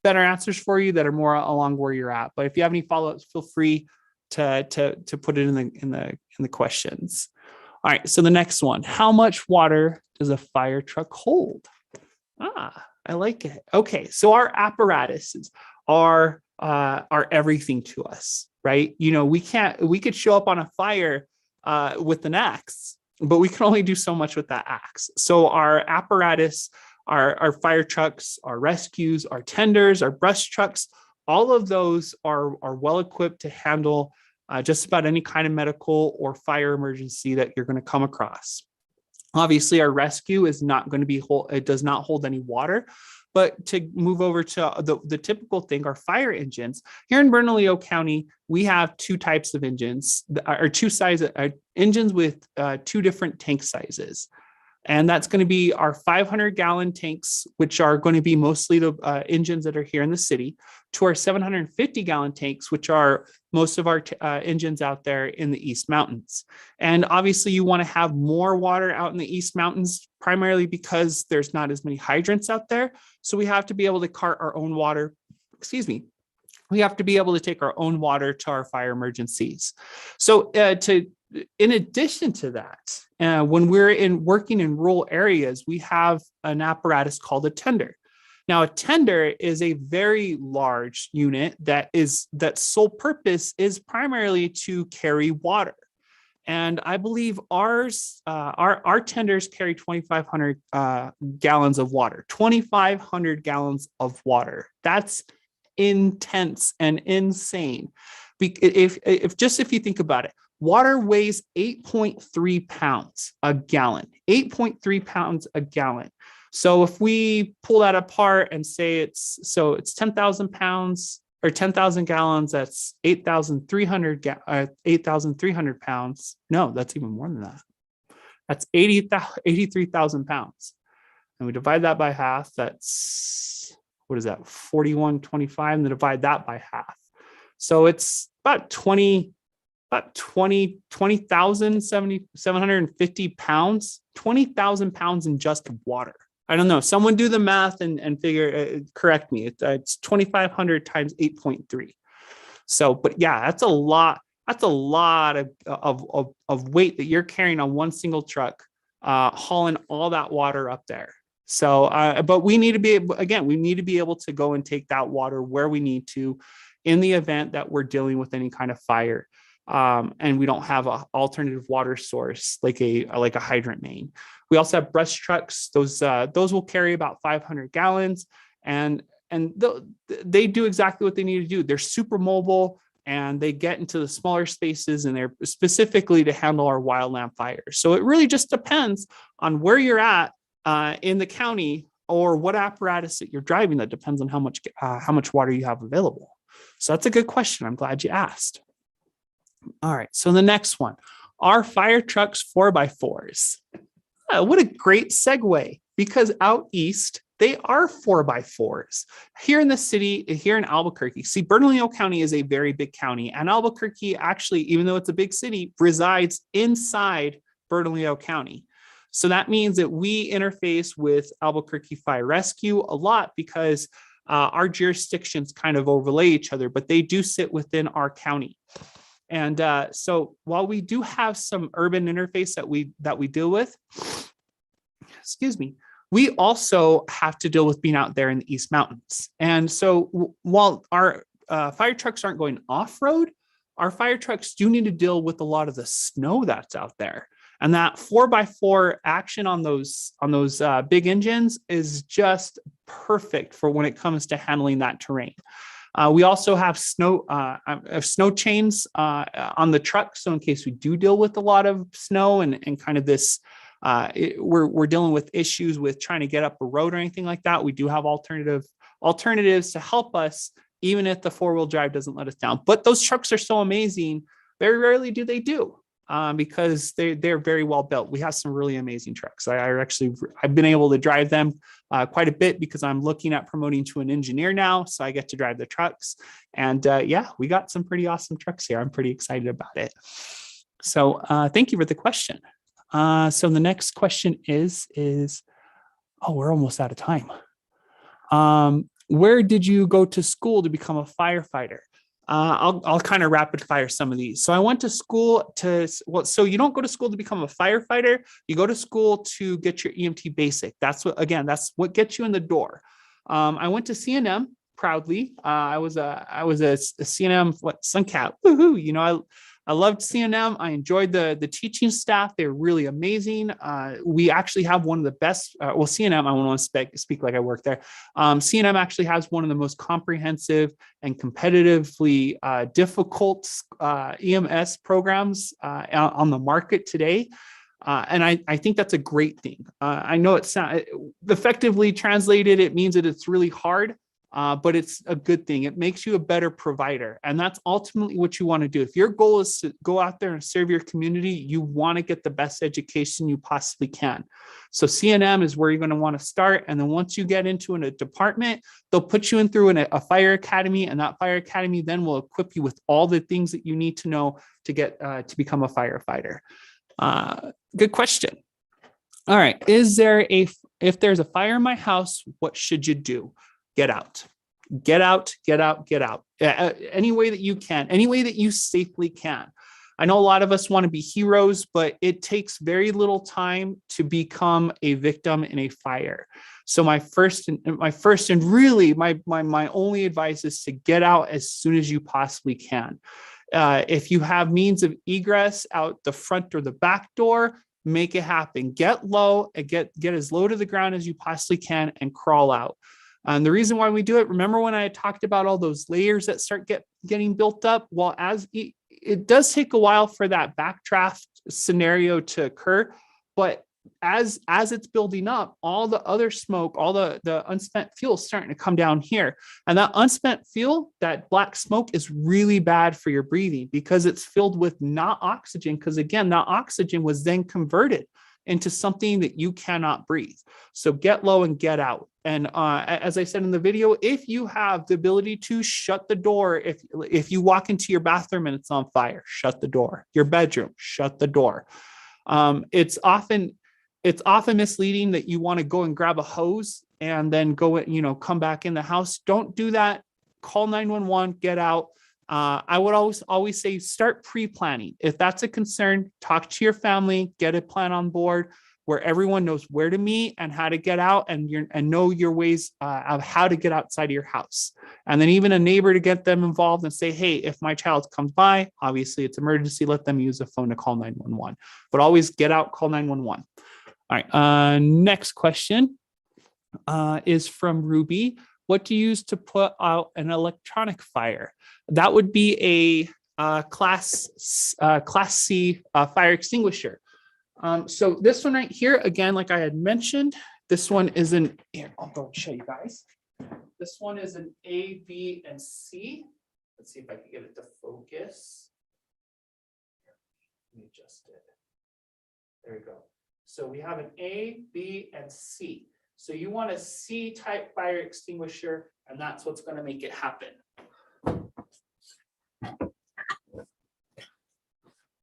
better answers for you that are more along where you're at. But if you have any follow-ups, feel free to put it in the questions. All right. So the next one: how much water does a fire truck hold? I like it. Okay. So our apparatuses are everything to us, right? You know, we could show up on a fire with an axe, but we can only do so much with that axe. So our apparatus, our fire trucks, our rescues, our tenders, our brush trucks, all of those are well equipped to handle just about any kind of medical or fire emergency that you're going to come across. Obviously, our rescue is not going to be it does not hold any water. But to move over to the typical thing, our fire engines. Here in Bernalillo County, we have two types of engines, or two sizes, engines with two different tank sizes. And that's going to be our 500-gallon tanks, which are going to be mostly the engines that are here in the city, to our 750-gallon tanks, which are most of our engines out there in the East Mountains. And obviously, you want to have more water out in the East Mountains, primarily because there's not as many hydrants out there. So we have to be able to cart our own water. We have to be able to take our own water to our fire emergencies. So in addition to that, when we're working in rural areas, we have an apparatus called a tender. Now, a tender is a very large unit that sole purpose is primarily to carry water. And I believe our tenders carry 2,500 gallons of water. 2,500 gallons of water. That's intense and insane. If you think about it, water weighs 8.3 pounds a gallon. 8.3 pounds a gallon. So if we pull that apart and say it's 10,000 pounds or 10,000 gallons, that's 8,300 pounds. No, that's even more than that. That's 83,000 pounds. And we divide that by half. That's, what is that? 41.25, and then divide that by half. So it's about 20,750 pounds, 20,000 pounds in just water. I don't know. Someone do the math and figure, correct me. It's 2,500 times 8.3. So, but yeah, that's a lot. That's a lot of weight that you're carrying on one single truck, hauling all that water up there. So, but we need to be able to go and take that water where we need to in the event that we're dealing with any kind of fire. And we don't have an alternative water source like a hydrant main. We also have brush trucks. Those will carry about 500 gallons, and they do exactly what they need to do. They're super mobile, and they get into the smaller spaces, and they're specifically to handle our wildland fires. So it really just depends on where you're at in the county or what apparatus that you're driving. That depends on how much water you have available. So that's a good question. I'm glad you asked. All right, so the next one, are fire trucks 4x4s? What a great segue, because out east, they are 4x4s. Here in the city, here in Albuquerque, see, Bernalillo County is a very big county, and Albuquerque actually, even though it's a big city, resides inside Bernalillo County. So that means that we interface with Albuquerque Fire Rescue a lot because our jurisdictions kind of overlay each other, but they do sit within our county. And so while we do have some urban interface that we deal with, we also have to deal with being out there in the East Mountains. And so while our fire trucks aren't going off-road, our fire trucks do need to deal with a lot of the snow that's out there. And that 4x4 action on those big engines is just perfect for when it comes to handling that terrain. We also have snow chains on the truck. So in case we do deal with a lot of snow and kind of this, we're dealing with issues with trying to get up a road or anything like that, we do have alternatives to help us, even if the 4-wheel drive doesn't let us down. But those trucks are so amazing. Very rarely do they do. Because they're very well built. We have some really amazing trucks. I've been able to drive them quite a bit because I'm looking at promoting to an engineer now. So I get to drive the trucks, and yeah, we got some pretty awesome trucks here. I'm pretty excited about it. So thank you for the question. So the next question is, oh, we're almost out of time. Where did you go to school to become a firefighter? I'll kind of rapid fire some of these. So I went to school so you don't go to school to become a firefighter. You go to school to get your EMT basic. That's what gets you in the door. I went to CNM proudly. I was a CNM Suncat. Woohoo! You know, I loved CNM. I enjoyed the teaching staff. They're really amazing. We actually have one of the best, CNM, I want to speak like I work there. CNM actually has one of the most comprehensive and competitively difficult EMS programs on the market today. And I think that's a great thing. I know it's effectively translated, it means that it's really hard. But it's a good thing. It makes you a better provider. And that's ultimately what you want to do. If your goal is to go out there and serve your community, you want to get the best education you possibly can. So CNM is where you're going to want to start. And then once you get into a department, they'll put you in through a fire academy, and that fire academy then will equip you with all the things that you need to know to get to become a firefighter. Good question. All right. If there's a fire in my house, what should you do? Get out. Any way that you can, any way that you safely can. I know a lot of us want to be heroes, but it takes very little time to become a victim in a fire. So my first and really my only advice is to get out as soon as you possibly can. If you have means of egress out the front or the back door, make it happen. Get low and get as low to the ground as you possibly can and crawl out. And the reason why we do it, remember when I talked about all those layers that start getting built up? Well, it does take a while for that backdraft scenario to occur, but as it's building up, all the other smoke, all the unspent fuel is starting to come down here. And that unspent fuel, that black smoke, is really bad for your breathing because it's filled with not oxygen, because again, that oxygen was then converted into something that you cannot breathe. So get low and get out. And as I said in the video, if you have the ability to shut the door, if you walk into your bathroom and it's on fire, shut the door. Your bedroom, shut the door. It's often misleading that you want to go and grab a hose and then go, come back in the house. Don't do that. Call 911, get out. I would always say start pre-planning. If that's a concern, talk to your family, get a plan on board where everyone knows where to meet and how to get out and know your ways of how to get outside of your house. And then even a neighbor to get them involved and say, hey, if my child comes by, obviously it's emergency, let them use a phone to call 911, but always get out, call 911. All right, next question is from Ruby. What do you use to put out an electronic fire? That would be a class C fire extinguisher. So this one right here, again, like I had mentioned, this one is here, I'll go show you guys. This one is an A, B, and C. Let's see if I can get it to focus. Let me adjust it. There we go. So we have an A, B, and C. So you want a C type fire extinguisher, and that's what's going to make it happen. All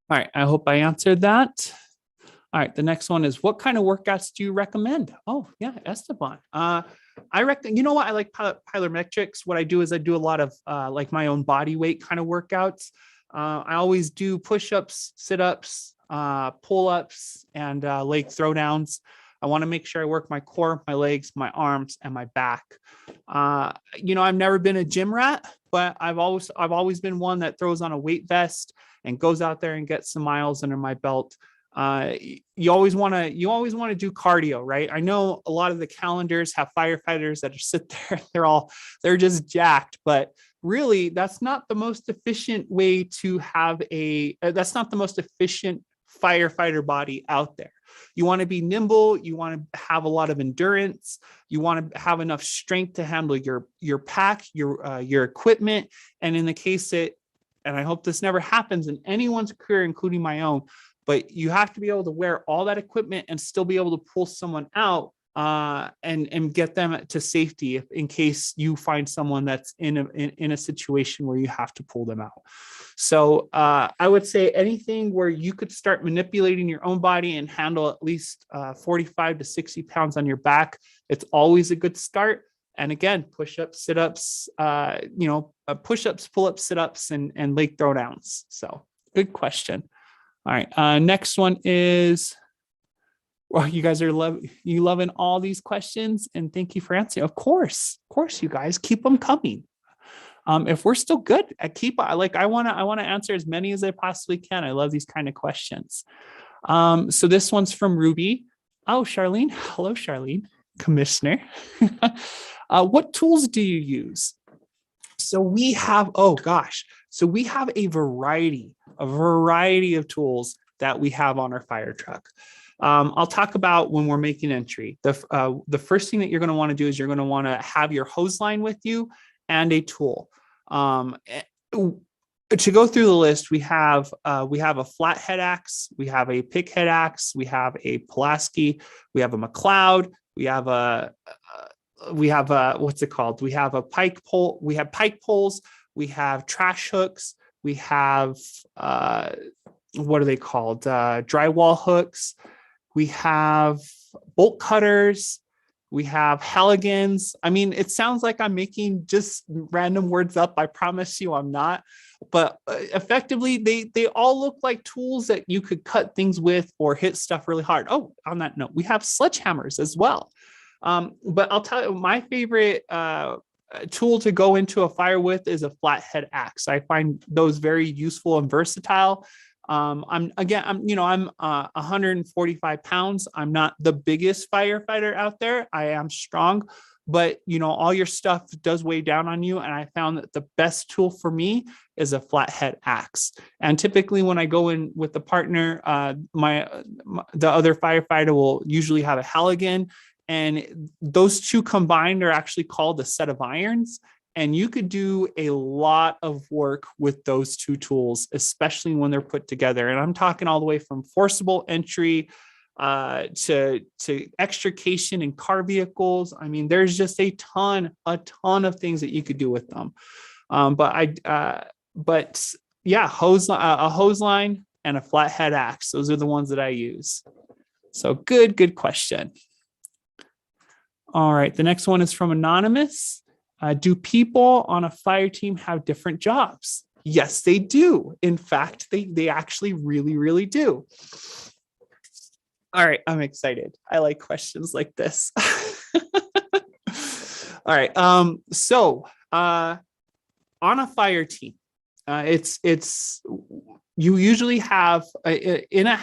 right, I hope I answered that. All right, the next one is, what kind of workouts do you recommend? Oh, yeah, Esteban. I reckon, you know what? I like plyometrics. What I do is I do a lot of like my own body weight kind of workouts. I always do push-ups, sit-ups, pull-ups, and leg throwdowns. I want to make sure I work my core, my legs, my arms, and my back. I've never been a gym rat, but I've always been one that throws on a weight vest and goes out there and gets some miles under my belt. You always want to do cardio, right? I know a lot of the calendars have firefighters that sit there, they're just jacked, but really that's not the most efficient way to have that's not the most efficient firefighter body out there. You want to be nimble. You want to have a lot of endurance. You want to have enough strength to handle your pack, your equipment. And in the case and I hope this never happens in anyone's career, including my own, but you have to be able to wear all that equipment and still be able to pull someone out and get them to safety in case you find someone that's in a situation where you have to pull them out. So I would say anything where you could start manipulating your own body and handle at least 45 to 60 pounds on your back, it's always a good start. And again, push-ups, sit-ups, push-ups, pull-ups, sit-ups, and leg throwdowns. So good question. All right, next one is, well, you guys are loving all these questions, and thank you for answering. Of course, you guys keep them coming. If we're still good at I want to answer as many as I possibly can. I love these kind of questions. So this one's from Ruby. Oh, Charlene. Hello, Charlene, Commissioner. What tools do you use? So we have, we have a variety of tools that we have on our fire truck. I'll talk about when we're making entry. The first thing that you're going to want to do is you're going to want to have your hose line with you and a tool. To go through the list, we have a flathead axe, we have a pighead axe, we have a Pulaski, we have a McLeod, we have what's it called? We have a pike pole, we have pike poles, we have trash hooks, we have what are they called? Drywall hooks, we have bolt cutters, we have Halligans. I mean, it sounds like I'm making just random words up. I promise you I'm not. But effectively, they all look like tools that you could cut things with or hit stuff really hard. Oh, on that note, we have sledgehammers as well. But I'll tell you, my favorite tool to go into a fire with is a flathead axe. I find those very useful and versatile. I'm 145 pounds. I'm not the biggest firefighter out there. I am strong, but all your stuff does weigh down on you. And I found that the best tool for me is a flathead axe. And typically when I go in with the partner, the other firefighter will usually have a Halligan, and those two combined are actually called a set of irons. And you could do a lot of work with those two tools, especially when they're put together. And I'm talking all the way from forcible entry to extrication in car vehicles. I mean, there's just a ton of things that you could do with them. A hose line and a flathead axe. Those are the ones that I use. So good question. All right, the next one is from Anonymous. Do people on a fire team have different jobs? Yes, they do. In fact, they actually really do. All right, I'm excited. I like questions like this. All right, so on a fire team, it's you usually have in a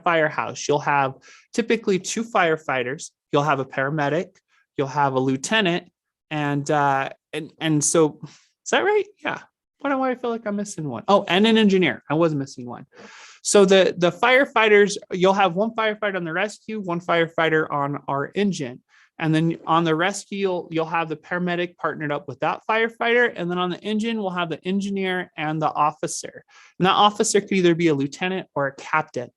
firehouse, you'll have typically 2 firefighters, you'll have a paramedic, you'll have a lieutenant, and so is that right? Yeah. Why do I feel like I'm missing one? Oh, and an engineer. I was missing one. So the firefighters, you'll have one firefighter on the rescue, one firefighter on our engine. And then on the rescue, you'll have the paramedic partnered up with that firefighter. And then on the engine, we'll have the engineer and the officer. And that officer could either be a lieutenant or a captain.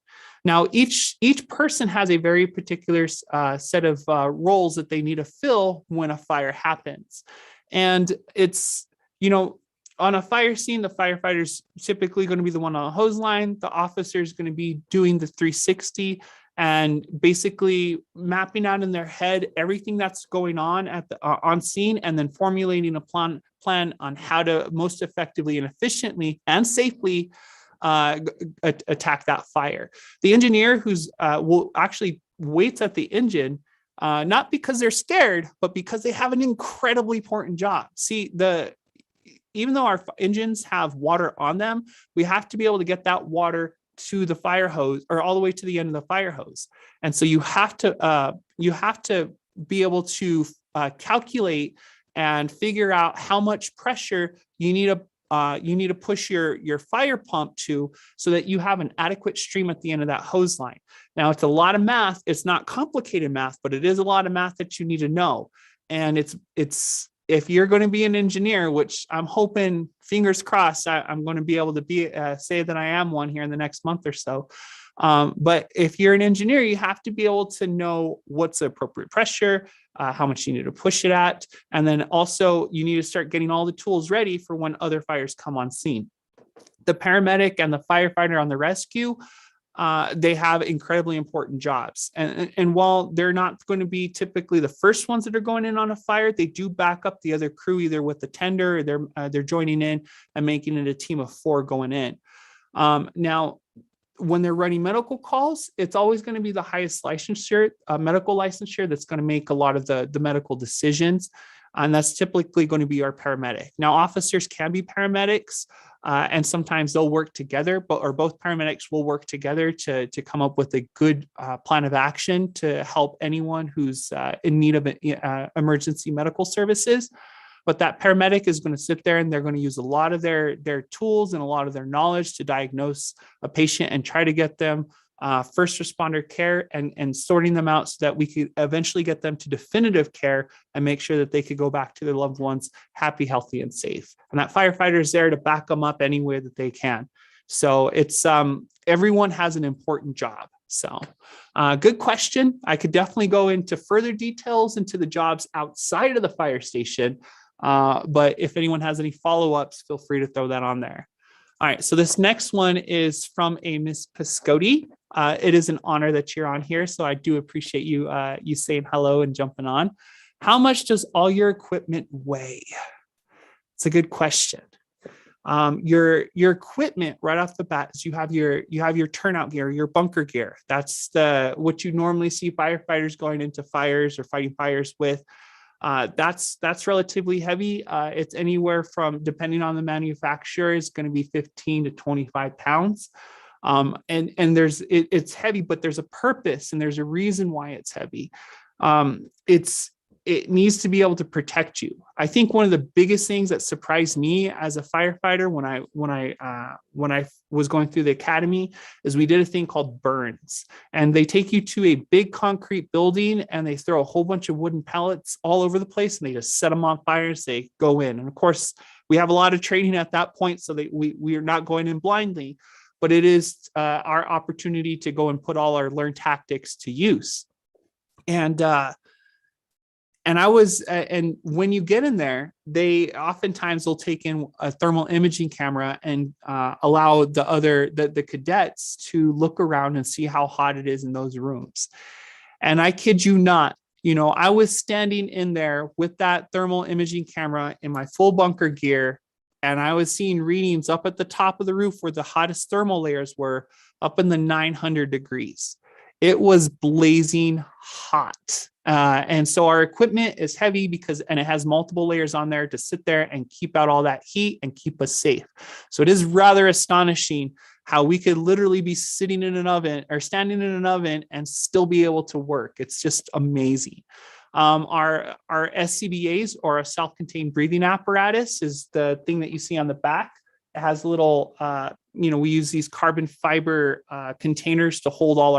Now, each person has a very particular set of roles that they need to fill when a fire happens. And it's, on a fire scene, the firefighter's typically going to be the one on the hose line. The officer is going to be doing the 360 and basically mapping out in their head everything that's going on on scene, and then formulating a plan on how to most effectively and efficiently and safely attack that fire. The engineer will actually waits at the engine, not because they're scared, but because they have an incredibly important job. See, even though our engines have water on them, we have to be able to get that water to the fire hose or all the way to the end of the fire hose. And so you have to be able to calculate and figure out how much pressure you need to push your fire pump to, so that you have an adequate stream at the end of that hose line. Now, it's a lot of math. It's not complicated math, but it is a lot of math that you need to know. And it's if you're going to be an engineer, which I'm hoping, fingers crossed, I'm going to be able to say that I am one here in the next month or so. But if you're an engineer, you have to be able to know what's the appropriate pressure, how much you need to push it at. And then also you need to start getting all the tools ready for when other fires come on scene. The paramedic and the firefighter on the rescue, they have incredibly important jobs. And while they're not going to be typically the first ones that are going in on a fire, they do back up the other crew, either with the tender, or they're joining in and making it a team of 4 going in. Now, when they're running medical calls, it's always going to be the highest licensure, medical licensure, that's going to make a lot of the medical decisions. And that's typically going to be our paramedic. Now, officers can be paramedics, and sometimes they'll work together, or both paramedics will work together to come up with a good plan of action to help anyone who's in need of emergency medical services. But that paramedic is going to sit there and they're going to use a lot of their tools and a lot of their knowledge to diagnose a patient and try to get them first responder care and sorting them out so that we could eventually get them to definitive care and make sure that they could go back to their loved ones happy, healthy, and safe. And that firefighter is there to back them up any way that they can. So it's everyone has an important job. So good question. I could definitely go into further details into the jobs outside of the fire station. But if anyone has any follow-ups, feel free to throw that on there. All right, so this next one is from a Miss Piscotti. It is an honor that you're on here, so I do appreciate you saying hello and jumping on. How much does all your equipment weigh? It's a good question. Your equipment right off the bat is you have your turnout gear, your bunker gear. That's what you normally see firefighters going into fires or fighting fires with. That's relatively heavy. It's anywhere from, depending on the manufacturer, is going to be 15 to 25 pounds. And it's heavy, but there's a purpose and there's a reason why it's heavy. It needs to be able to protect you. I think one of the biggest things that surprised me as a firefighter when I was going through the academy is we did a thing called burns, and they take you to a big concrete building and they throw a whole bunch of wooden pellets all over the place and they just set them on fire and say, go in. And of course, we have a lot of training at that point, so that we are not going in blindly, but it is our opportunity to go and put all our learned tactics to use. And when you get in there, they oftentimes will take in a thermal imaging camera and allow the cadets to look around and see how hot it is in those rooms. And I kid you not, I was standing in there with that thermal imaging camera in my full bunker gear, and I was seeing readings up at the top of the roof where the hottest thermal layers were, up in the 900 degrees. It was blazing hot. And so our equipment is heavy and it has multiple layers on there to sit there and keep out all that heat and keep us safe. So it is rather astonishing how we could literally be sitting in an oven or standing in an oven and still be able to work. It's just amazing. Our SCBAs, or a self-contained breathing apparatus, is the thing that you see on the back. It has a little, we use these carbon fiber containers to hold all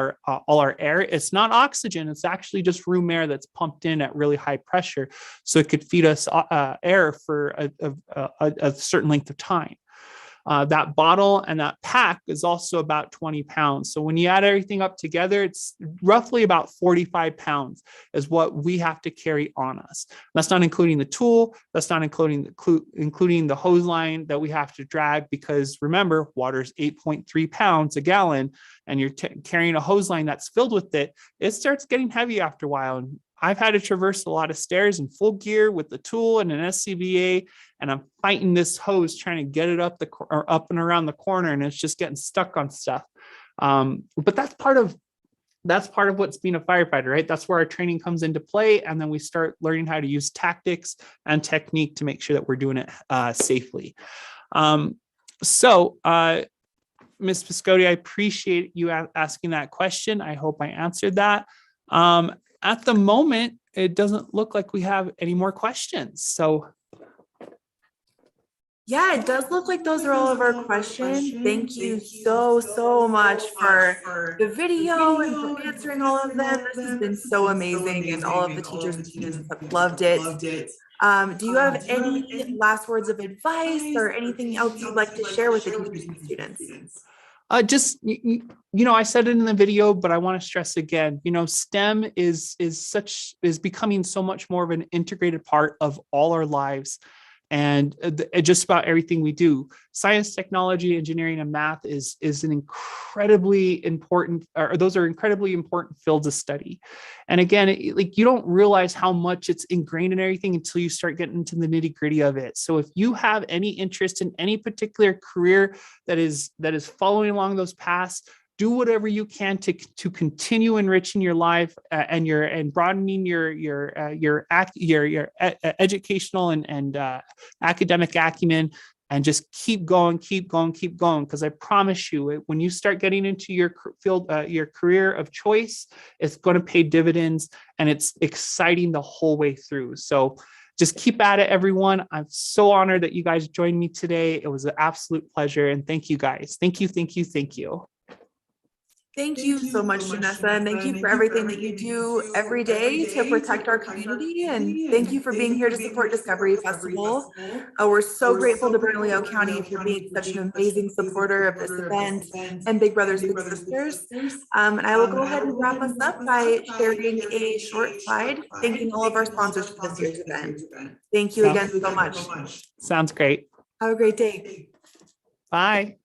our air. It's not oxygen. It's actually just room air that's pumped in at really high pressure, so it could feed us air for a certain length of time. That bottle and that pack is also about 20 pounds. So when you add everything up together, it's roughly about 45 pounds is what we have to carry on us. That's not including the tool. That's not including the hose line that we have to drag, because remember, water is 8.3 pounds a gallon, and you're carrying a hose line that's filled with it. It starts getting heavy after a while. And I've had to traverse a lot of stairs in full gear with the tool and an SCBA, and I'm fighting this hose trying to get it up and around the corner, and it's just getting stuck on stuff. But that's part of what's being a firefighter, right? That's where our training comes into play, and then we start learning how to use tactics and technique to make sure that we're doing it safely. So Ms. Piscotti, I appreciate you asking that question. I hope I answered that. At the moment, it doesn't look like we have any more questions. So, yeah, it does look like those are all of our questions. Thank you so much for the video and for answering all of them. This has been so amazing, and all of the teachers and students have loved it. Do you have any last words of advice or anything else you'd like to share with the teachers and students? I said it in the video, but I want to stress again, STEM is becoming so much more of an integrated part of all our lives, and just about everything we do. Science, technology, engineering, and math is an incredibly important, or those are incredibly important fields of study. And again, you don't realize how much it's ingrained in everything until you start getting into the nitty gritty of it. So if you have any interest in any particular career that is following along those paths, do whatever you can to continue enriching your life and broadening your educational and academic acumen, and just keep going. Because I promise you, when you start getting into your field, your career of choice, it's going to pay dividends, and it's exciting the whole way through. So just keep at it, everyone. I'm so honored that you guys joined me today. It was an absolute pleasure. And thank you guys. Thank you. Thank you so much, Janessa, and thank you for everything that you do every day to protect our community, and thank you for being here to support Discovery Festival. We're so grateful to Bernalillo County for being such an amazing supporter of this event and Big Brothers Big Sisters. And I will go ahead and wrap us up by sharing a short slide thanking all of our sponsors for this year's event. Thank you again so much. Sounds great. Have a great day. Bye.